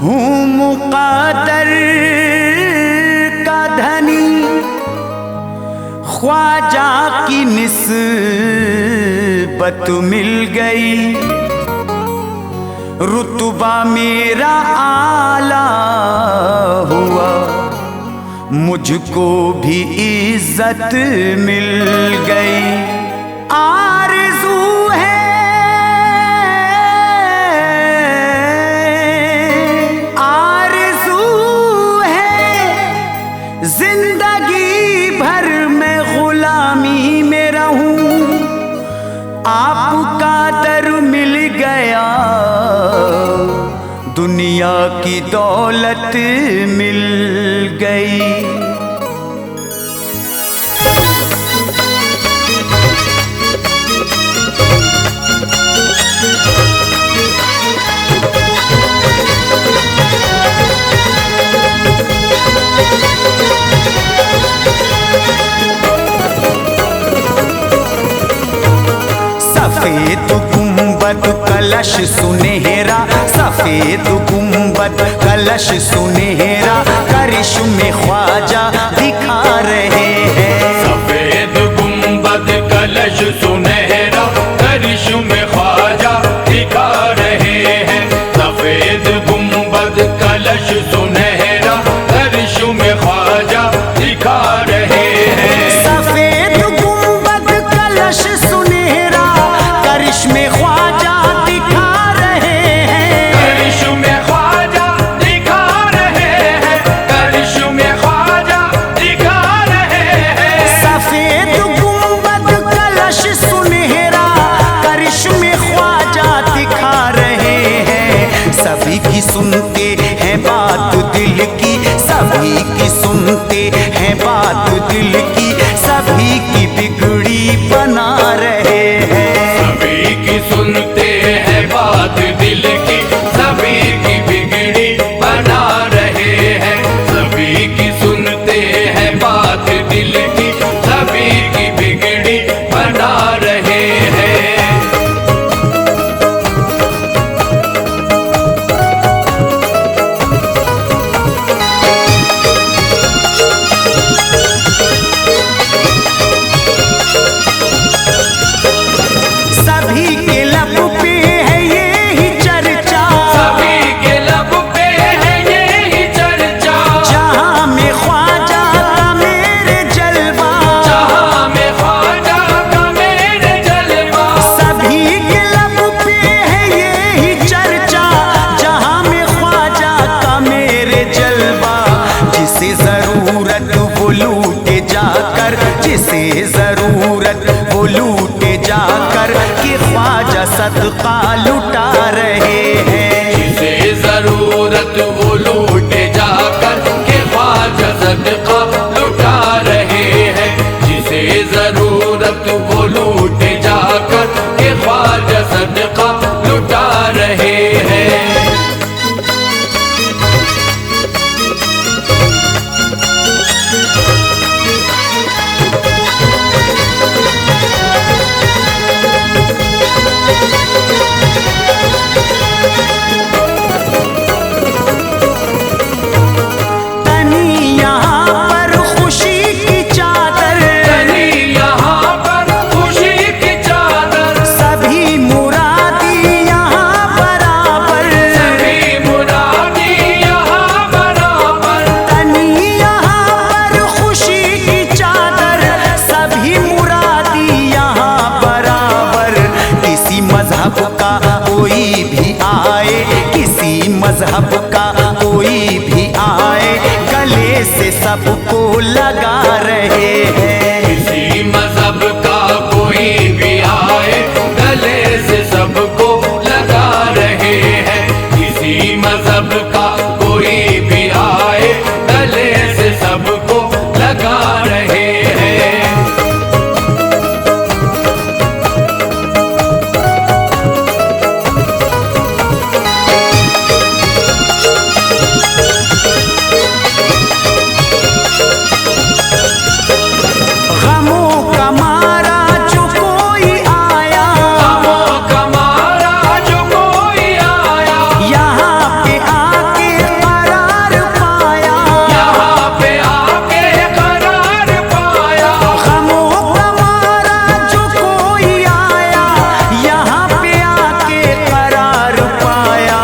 हूँ मुक़द्दर का धनी, ख्वाजा की निस्बत मिल गई, रुतबा मेरा आला हुआ, मुझको भी इज्जत मिल गई। आरज़ू है, आरज़ू है, जिंदगी भर मैं गुलामी में रहूं, आपका दर मिल गया, दुनिया की दौलत मिल गई। सफेद गुंबद कलश सुनहरा, सफेद गुंबद कलश सुनहरा, करिश्मे ख्वाजा दिखा रहे हैं। सफेद गुंबद कलश सुनहरा, करिश्मे ख्वाजा दिखा रहे हैं। सफेद गुंबद कलश सुनहरा, करिश्मे ख्वाजा दिखा रहे हैं। सफेद गुंबद कलश सुनहरा, करिश्मे ख्वाजा दिखा रहे हैं। करिश्मे ख्वाजा दिखा रहे हैं, करिश्मे ख्वाजा दिखा रहे हैं। सफेद गुंबद कलश सुनहरा, करिश्मे ख्वाजा दिखा रहे हैं। सभी की सुनते हैं बात कोई भी आए गले से सबको लगा रहे हैं। किसी मजहब का कोई भी आए गले से सबको लगा रहे हैं। किसी मजहब का कोई भी आए गले से सबको लगा रहे हैं। गमों का मारा जो कोई आया, गमों का मारा जो कोई आया, यहाँ पे आके करार पाया। यहाँ पे आके करार पाया। गमों का मारा जो कोई आया, यहाँ पे आके करार पाया।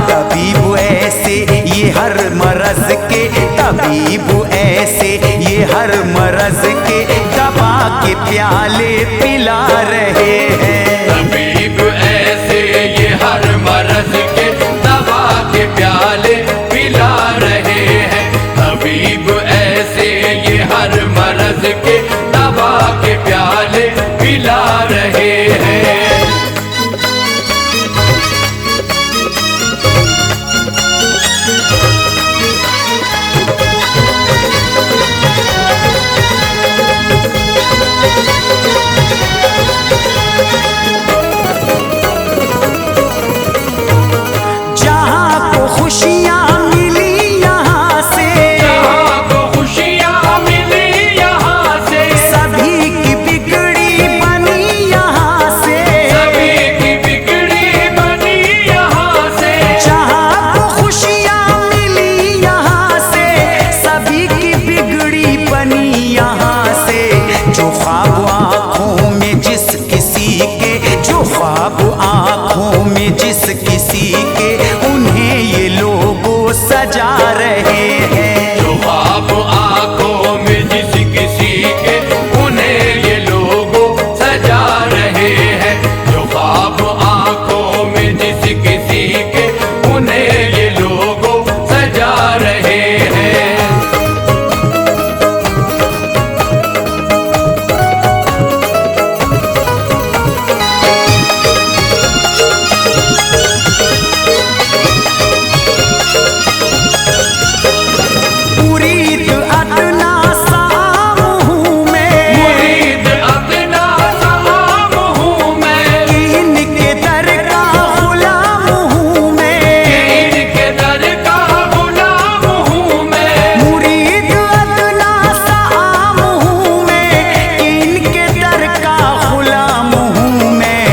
तबीब ऐसे ये हर मरज के, तबीब ऐसे ये हर मरज के दवा के प्याले पिला रहे हैं। तबीब ऐसे ये हर मरज के दवा के प्याले पिला रहे हैं। तबीब ऐसे ये हर मरज के दवा के प्याले पिला रहे हैं। जहाँ को खुशियाँ मिली यहाँ से, जहाँ को खुशियाँ मिली यहाँ से, सभी की बिगड़ी बनी यहाँ से। सभी की बिगड़ी बनी यहाँ से। जहाँ को खुशियाँ मिली यहाँ से, सभी की बिगड़ी बनी यहाँ से। जो ख्वाब आँखों में जिस किसी के, जो ख्वाब आँखों में जिस किसी के, उन्हें ये लोगों सजा रहे हैं। जो ख्वाब आँखों में जिस किसी के उन्हें ये लोगों सजा रहे हैं। जो ख्वाब आँखों में जिस किसी के उन्हें ये लोगों सजा रहे हैं। मुरीद अदना साम हूँ मैं, मुरीद अपना सलाम हूँ मैं, इनके दर का गुलाम हूँ मैं। इनके दर का गुलाम हूँ मैं। मुरीद अदना साम हूँ मैं, इनके दर का गुलाम हूँ मैं।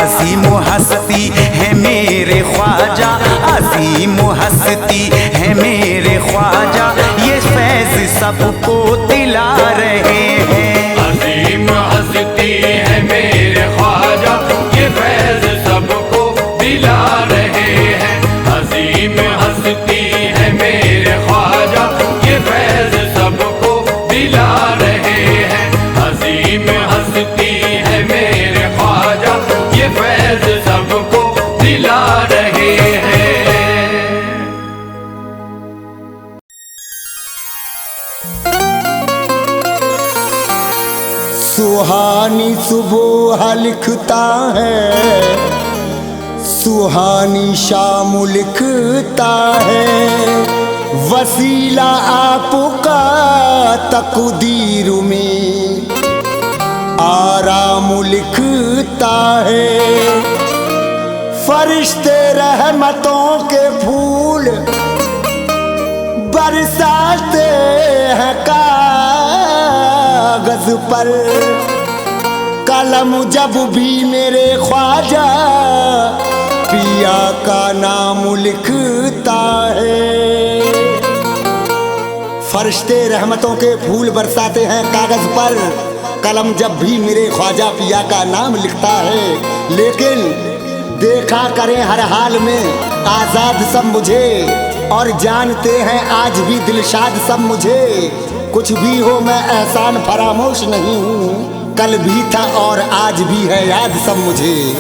अजीम हस्ती है मेरे ख्वाजा, अजीम हस्ती है मेरे ख्वाजा, ये फैज़ सबको दिला रहे हैं। अजीम हस्ती है मेरे ख्वाजा, ये फैज़ सबको दिला रहे हैं। अजीम हस्ती है मेरे ख्वाजा, ये फैज़ सबको दिला रहे हैं। अजीम हस्ती है मेरे ख्वाजा, ये फैज़ सबको दिला रहे हैं। सुहानी सुबह लिखता है, सुहानी शाम लिखता है। वसीला आपका तकदीर में आराम लिखता है। फरिश्ते रहमतों के फूल बरसाते हैं कागज पर। कलम जब भी मेरे ख्वाजा पिया का नाम लिखता है। फरिश्ते रहमतों के फूल बरसाते हैं कागज पर, कलम जब भी मेरे ख्वाजा पिया का नाम लिखता है। लेकिन देखा करें हर हाल में आज़ाद सब मुझे, और जानते हैं आज भी दिलशाद सब मुझे। कुछ भी हो मैं एहसान फरामोश नहीं हूँ, कल भी था और आज भी है याद सब मुझे।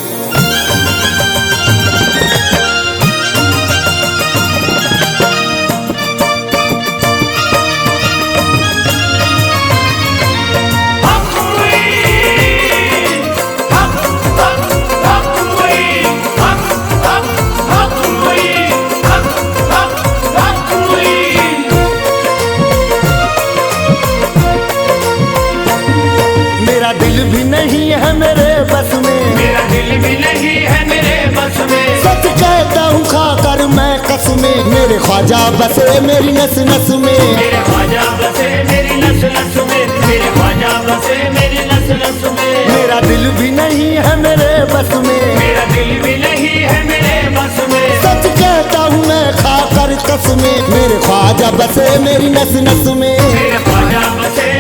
सच कहता हूँ खाकर मैं कसमें, मेरे ख्वाजा बसे मेरी नस नस में। मेरे ख्वाजा बसे मेरी नस नस में, मेरे ख्वाजा बसे मेरी नस नस में। मेरा दिल भी नहीं है मेरे बस में, मेरा दिल भी नहीं है मेरे बस में। सच कहता हूँ मैं खाकर कसमें, मेरे ख्वाजा बसे मेरी नस नस में। मेरे ख्वाजा बसे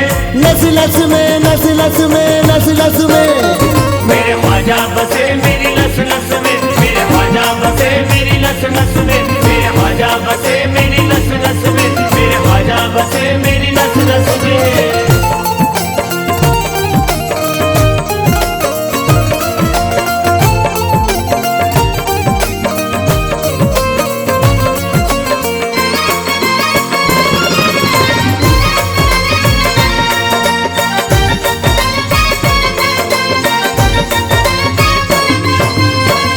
नस नस में, नस नस में, नस नस में। मेरे ख्वाजा बसे मेरी नस नस में, मेरे ख्वाजा बसे मेरी नस नस में। मेरे ख्वाजा बसे मेरी नस नस में, मेरे ख्वाजा बसे मेरी नस नस में।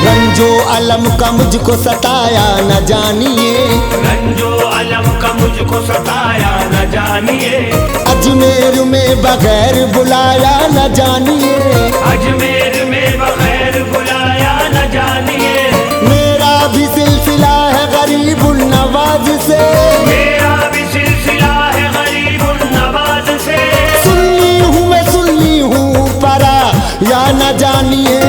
रंजो अलम का मुझको सताया न जानिए, रंजो अलम का मुझको सताया न जानिए। अजमेर में बगैर बुलाया न जानिए, अजमेर में बगैर बुलाया न जानिए। मेरा भी सिलसिला है गरीबुल नवाज से, मेरा भी सिलसिला है गरीबुल नवाज से। सुन्नी हूँ मैं सुन्नी हूँ परा या न जानिए,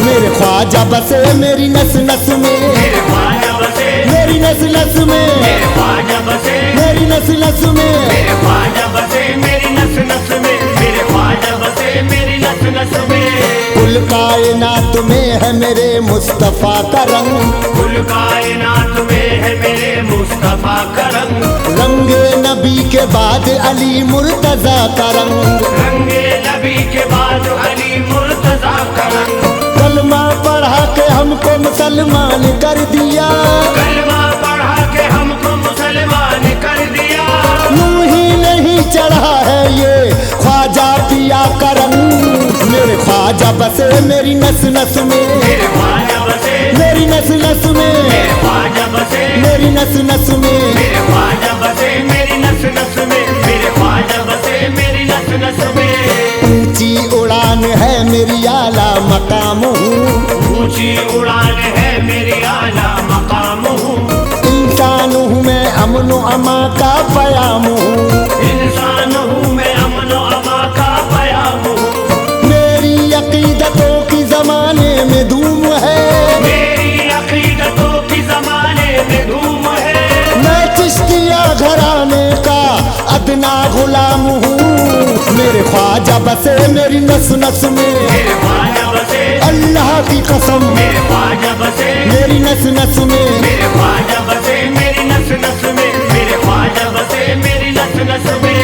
मेरे ख्वाजा बसे मेरी नस नस में। मेरे ख्वाजा बसे मेरी नस नस में, मेरे ख्वाजा बसे मेरी नस नस में। मेरे ख्वाजा बसे मेरी नस नस में, मेरे ख्वाजा बसे मेरी नस नस में। कुल कायनात में है मेरे मुस्तफा का रंग, कुल कायनात में है मेरे मुस्तफा का रंग। रंगे नबी के बाद अली मुर्तजा का रंग, रंगे नबी के बाद अली मुर्तजा का रंग। कलमा पढ़ा के हमको मुसलमान कर दिया, कलमा पढ़ा के हमको मुसलमान कर दिया। यूं ही नहीं चढ़ा है ये ख्वाजा पिया का रंग, मेरे ख्वाजा बसे मेरी नस नस में। मेरे ख्वाजा बसे मेरी नस नस में, मेरे ख्वाजा बसे मेरी नस नस में। मेरे ख्वाजा बसे मेरी नस नस में, मेरे ख्वाजा बसे मेरी नस नस में। ऊंची उड़ान है मेरी आला मकाम हूँ, ऊंची उड़ान है मेरी आला मकाम हूँ। इंसान हूँ मैं अमन अमा का पयाम हूँ, इंसान हूँ मैं अमन अमा का पयाम हूँ। मेरी अकीदतों की जमाने में धूम है, मेरी अकीदतों की जमाने में धूम है। मैं चिश्तिया घराने का अदना गुलाम हूँ, मेरे ख्वाजा बसे मेरी नस नस में। मेरे ख्वाजा बसे अल्लाह की कसम मेरे ख्वाजा बसे मेरी नस नस में। मेरे ख्वाजा बसे मेरी नस नस में, मेरे ख्वाजा बसे मेरी नस नस में।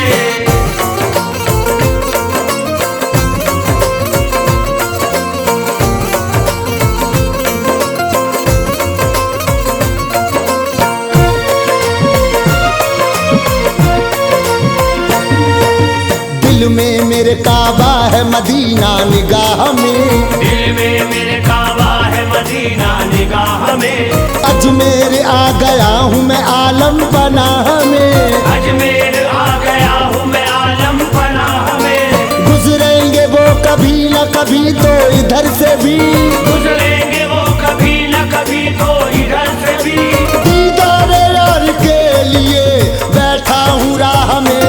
दिल में मेरे काबा है मदीना निगाह में, दिल में मेरे काबा है मदीना निगाह में। अजमेर आ गया हूँ मैं आलम पनाह में, अजमेर आ गया हूँ मैं आलम पनाह में। गुजरेंगे वो कभी न कभी तो इधर से भी, गुजरेंगे वो कभी न कभी तो इधर से भी। दीदार यार के लिए बैठा हूँ राह में,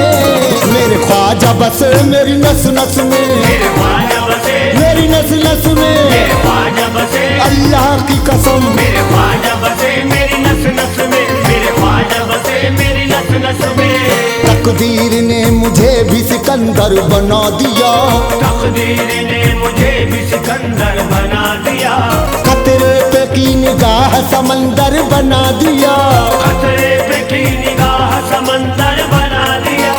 मेरे ख्वाजा बसे मेरी नस नस में। मेरे ख्वाजा बसे मेरी नस नस में, मेरे ख्वाजा बसे अल्लाह की कसम मेरे ख्वाजा बसे मेरी नस नस में, मेरे ख्वाजा बसे मेरी नस नस में। तकदीर ने मुझे भी सिकंदर बना दिया, तकदीर ने मुझे भी सिकंदर बना दिया। खतरे पे की निगाह समंदर बना दिया, खतरे पे की निगाह समंदर बना दिया।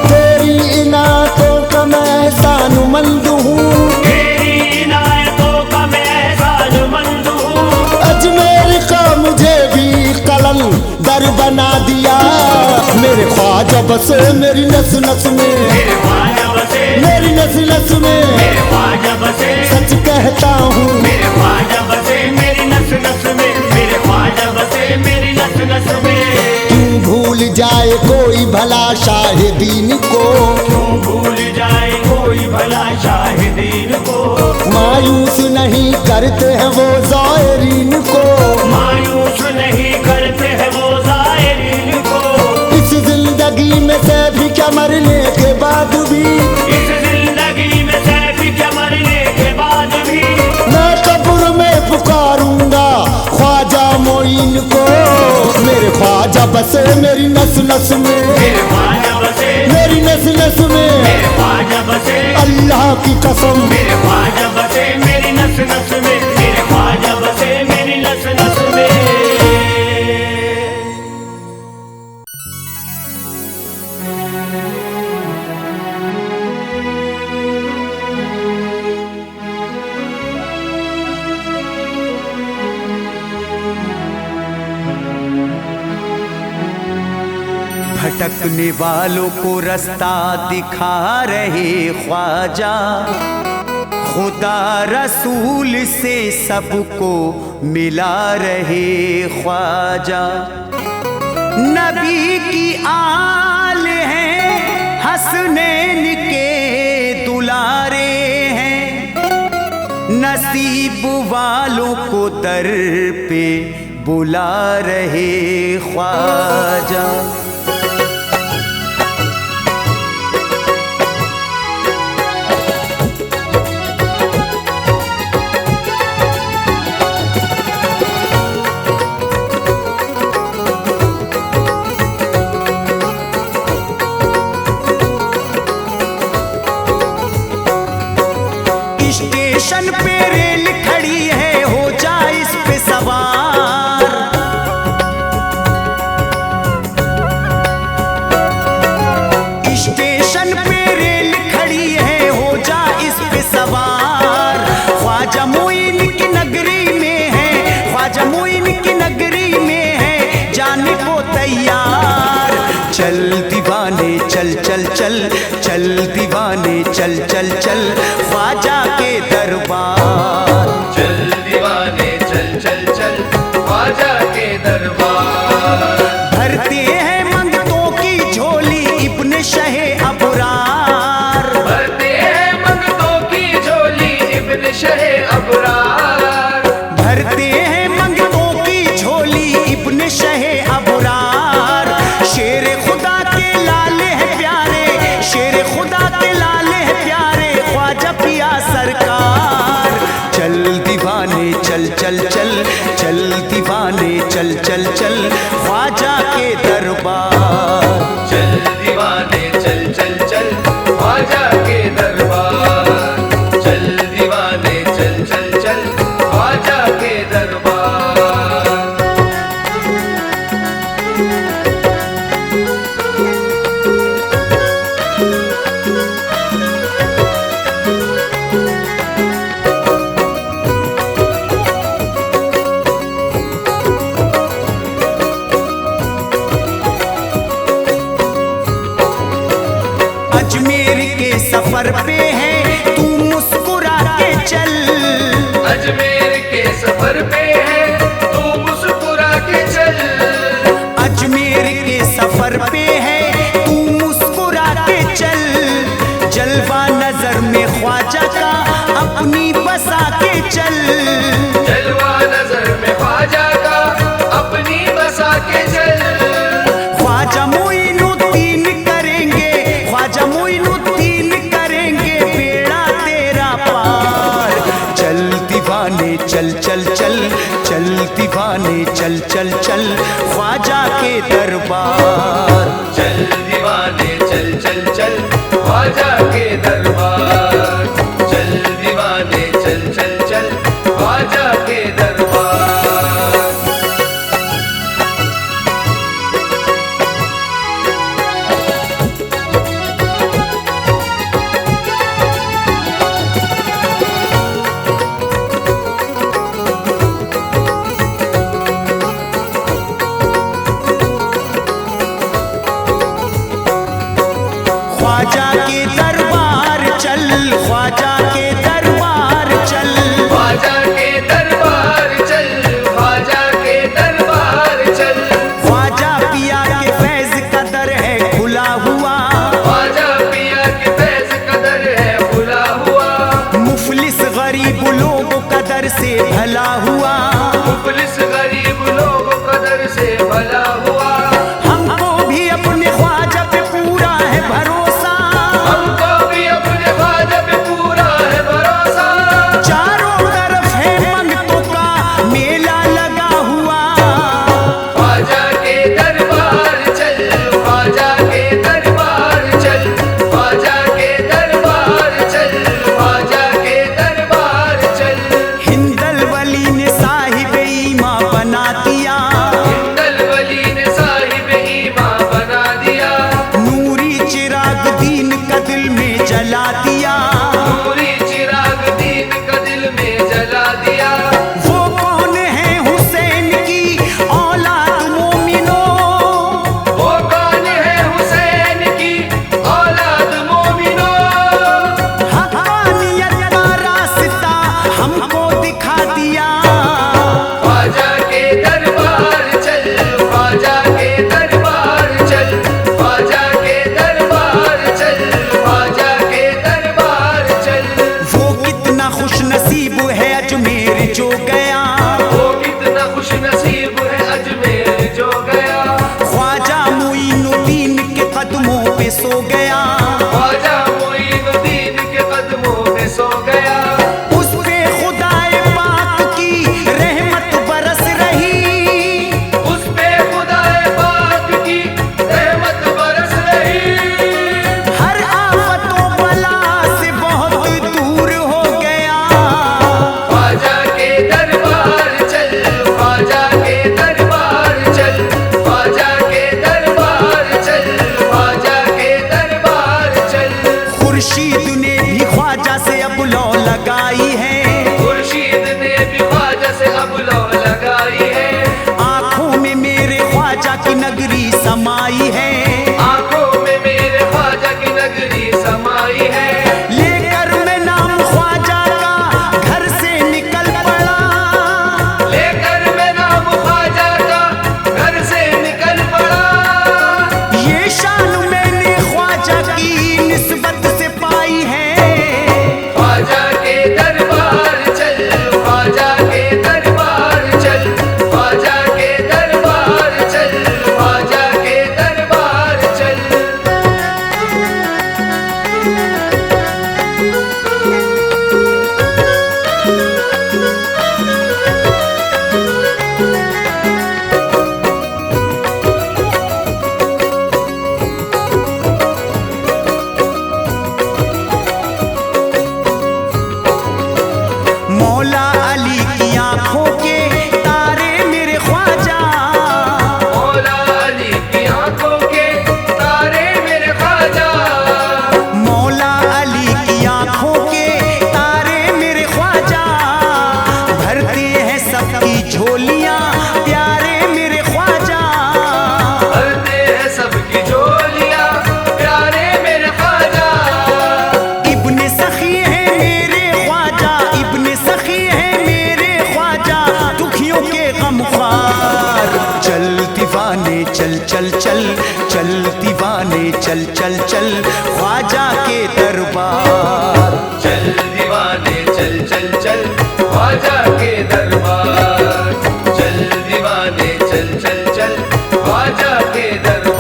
तेरी इनायतों का मैं एहसानमंद हूँ, तेरी इनायतों का मैं एहसानमंद हूँ। अजमेर का मुझे भी कलम दर बना दिया, मेरे ख्वाजा बसे मेरी नस नस में। मेरे ख्वाजा बसे मेरी नस नस में, मेरे ख्वाजा बसे सच कहता हूँ मेरे ख्वाजा बसे मेरी नस नस में, मेरे ख्वाजा बसे मेरी नस नस में। क्यों भूल भूल जाए कोई भला शाहिदीन को, क्यों भूल जाए कोई भला शाहिदीन को। मायूस नहीं करते हैं वो ज़ायरीन को, मायूस नहीं करते हैं वो ज़ायरीन को। इस जिंदगी में से भी क्या मरने के बाद भी, इस जिंदगी में से भी क्या मरने के बाद भी मैं कब्र में पुकारूंगा ख्वाजा मोइन को। मेरे ख्वाजा बसे मेरी नस नस में, मेरे ख्वाजा बसे, मेरी नस नस में, मेरे ख्वाजा बसे, अल्लाह की कसम। मेरे ख्वाजा बसे मेरी नस नस में, मेरे ख्वाजा बसे मेरी नस नस में। भटकने वालों को रास्ता दिखा रहे ख्वाजा, खुदा रसूल से सबको मिला रहे ख्वाजा। नबी की आल हैं, हसनैन के दुलारे हैं, नसीब वालों को दर पे बुला रहे ख्वाजा। स्टेशन पे रेल खड़ी है, हो जा इस पे सवार। स्टेशन पे रेल खड़ी है, हो जा इस पे सवार। ख्वाजा मोइन की नगरी में है, ख्वाजा मोइन की नगरी में है, जाने को तैयार। चल दीवाने चल चल चल, चल दीवाने चल चल चल, ख्वाजा के दरबार। चल दीवाने चल चल चल, ख्वाजा के दरबार। भरते हैं मंगतों की झोली इब्न शहे अबरार, भरते हैं मंगतों की झोली इब्न शहे अबरार। भरते हैं मंगतों की झोली इब्न शहे अबरार। शेर खुदा के लाले हैं प्यारे, शेर खुदा के लाले हैं प्यारे, ख्वाजा पिया सरकार। चल दीवाने चल चल चल, चल दीवाने चल चल चल, ख्वाजा के दरबार। चल दीवाने चल चल चल, ख्वाजा के दरबार। चल दीवाने चल चल चल, ख्वाजा के दरबार। अजमेर के सफर पे है, तू मुस्कुरा के चल। अजमेर के सफर पे है, तू मुस्कुरा के चल। अजमेर के सफर पे है, तू मुस्कुरा के चल। जलवा नजर में ख्वाजा का अपनी बसा के चल। जलवा नजर में ख्वाजा का अपनी बसा के चल। ख्वाजा मोइनुद्दीन करेंगे, ख्वाजा मोइनुद्दीन करेंगे बेड़ा तेरा पार। चल दीवाने चल चल चल, चल दीवाने चल चल चल, ख्वाजा के दरबार। चल दीवाने चल चल चल, ख्वाजा के दरबार। चल दीवाने चल चल चल, ख्वाजा के दरबार। ख्वाजा के दरबार चल, ख्वाजा के दरबार चल। ख्वाजा के दरबार चल, ख्वाजा के दरबार चल। ख्वाजा पिया के फैज में सो गया, ख्वाजा मोइनुद्दीन के कदमों में सो गया। उस पे खुदाए पाक की रहमत बरस रही, उस पे खुदाए पाक की रहमत बरस रही। हर आफतों बला से बहुत दूर हो गया। ख्वाजा के दरबार चल, ख्वाजा के दरबार चल, ख्वाजा के दरबार चल, ख्वाजा के दरबार चल। खुर्शीद ने भी ख्वाजा से अब लौ लगाई है, खुर्शीद ने भी ख्वाजा से अब लौ लगाई है। आंखों में मेरे ख्वाजा की नगरी समाई है, आंखों में मेरे ख्वाजा की नगरी समाई है। लेकर मैं नाम ख्वाजा का घर से निकल पड़ा, लेकर मैं नाम ख्वाजा का घर से निकल पड़ा। ये शान मैंने ख्वाजा की निस्बत से पाई है। ख्वाजा के दरबार चल, ख्वाजा के दरबार चल, ख्वाजा के दरबार चल, ख्वाजा के दरबार चल। मौला अली की आंखों के तारे मेरे ख्वाजा, मौला अली की आंखों के तारे मेरे ख्वाजा। मौला अली की आंखों के तारे मेरे ख्वाजा, भरते हैं सबकी झोलियां प्यारे मेरे ख्वाजा। भरते हैं सबकी झोलियां प्यारे मेरे ख्वाजा। इब्ने सखी है मेरे ख्वाजा, इब्ने सखी है मेरे ख्वाजा, दुखियों के गमख्वार। चल दीवाने चल चल चल, चल दीवाने चल चल चल, ख्वाजा के दरबार। चल दीवाने चल चल चल, ख्वाजा के दरबार। चल दीवाने चल चल चल, ख्वाजा के दरबार।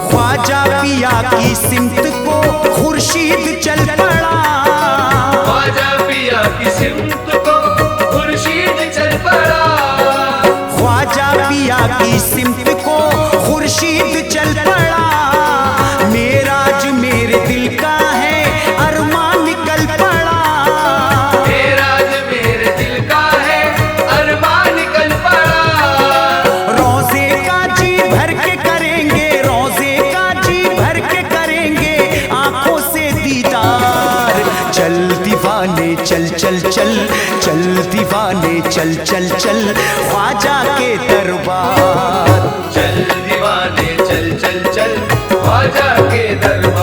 ख्वाजा पिया की सिमत को खुर्शीद चल पड़ा, ख्वाजा पिया की सिमत को खुर्शीद चल पड़ा। ख्वाजा पिया की सिमत को खुर्शीद चल पड़ा। मेराज मेरे दिल का है अरमान निकल पड़ा, मेराज मेरे दिल का है अरमान निकल पड़ा। रोजे का जी भर के करेंगे, रोजे का जी भर के करेंगे आंखों से दीदार। चल दीवाने चल चल चल, चल दीवाने चल चल चल, ख्वाजा के दरबार। चल दीवाने चल चल चल, ख्वाजा के दरबार।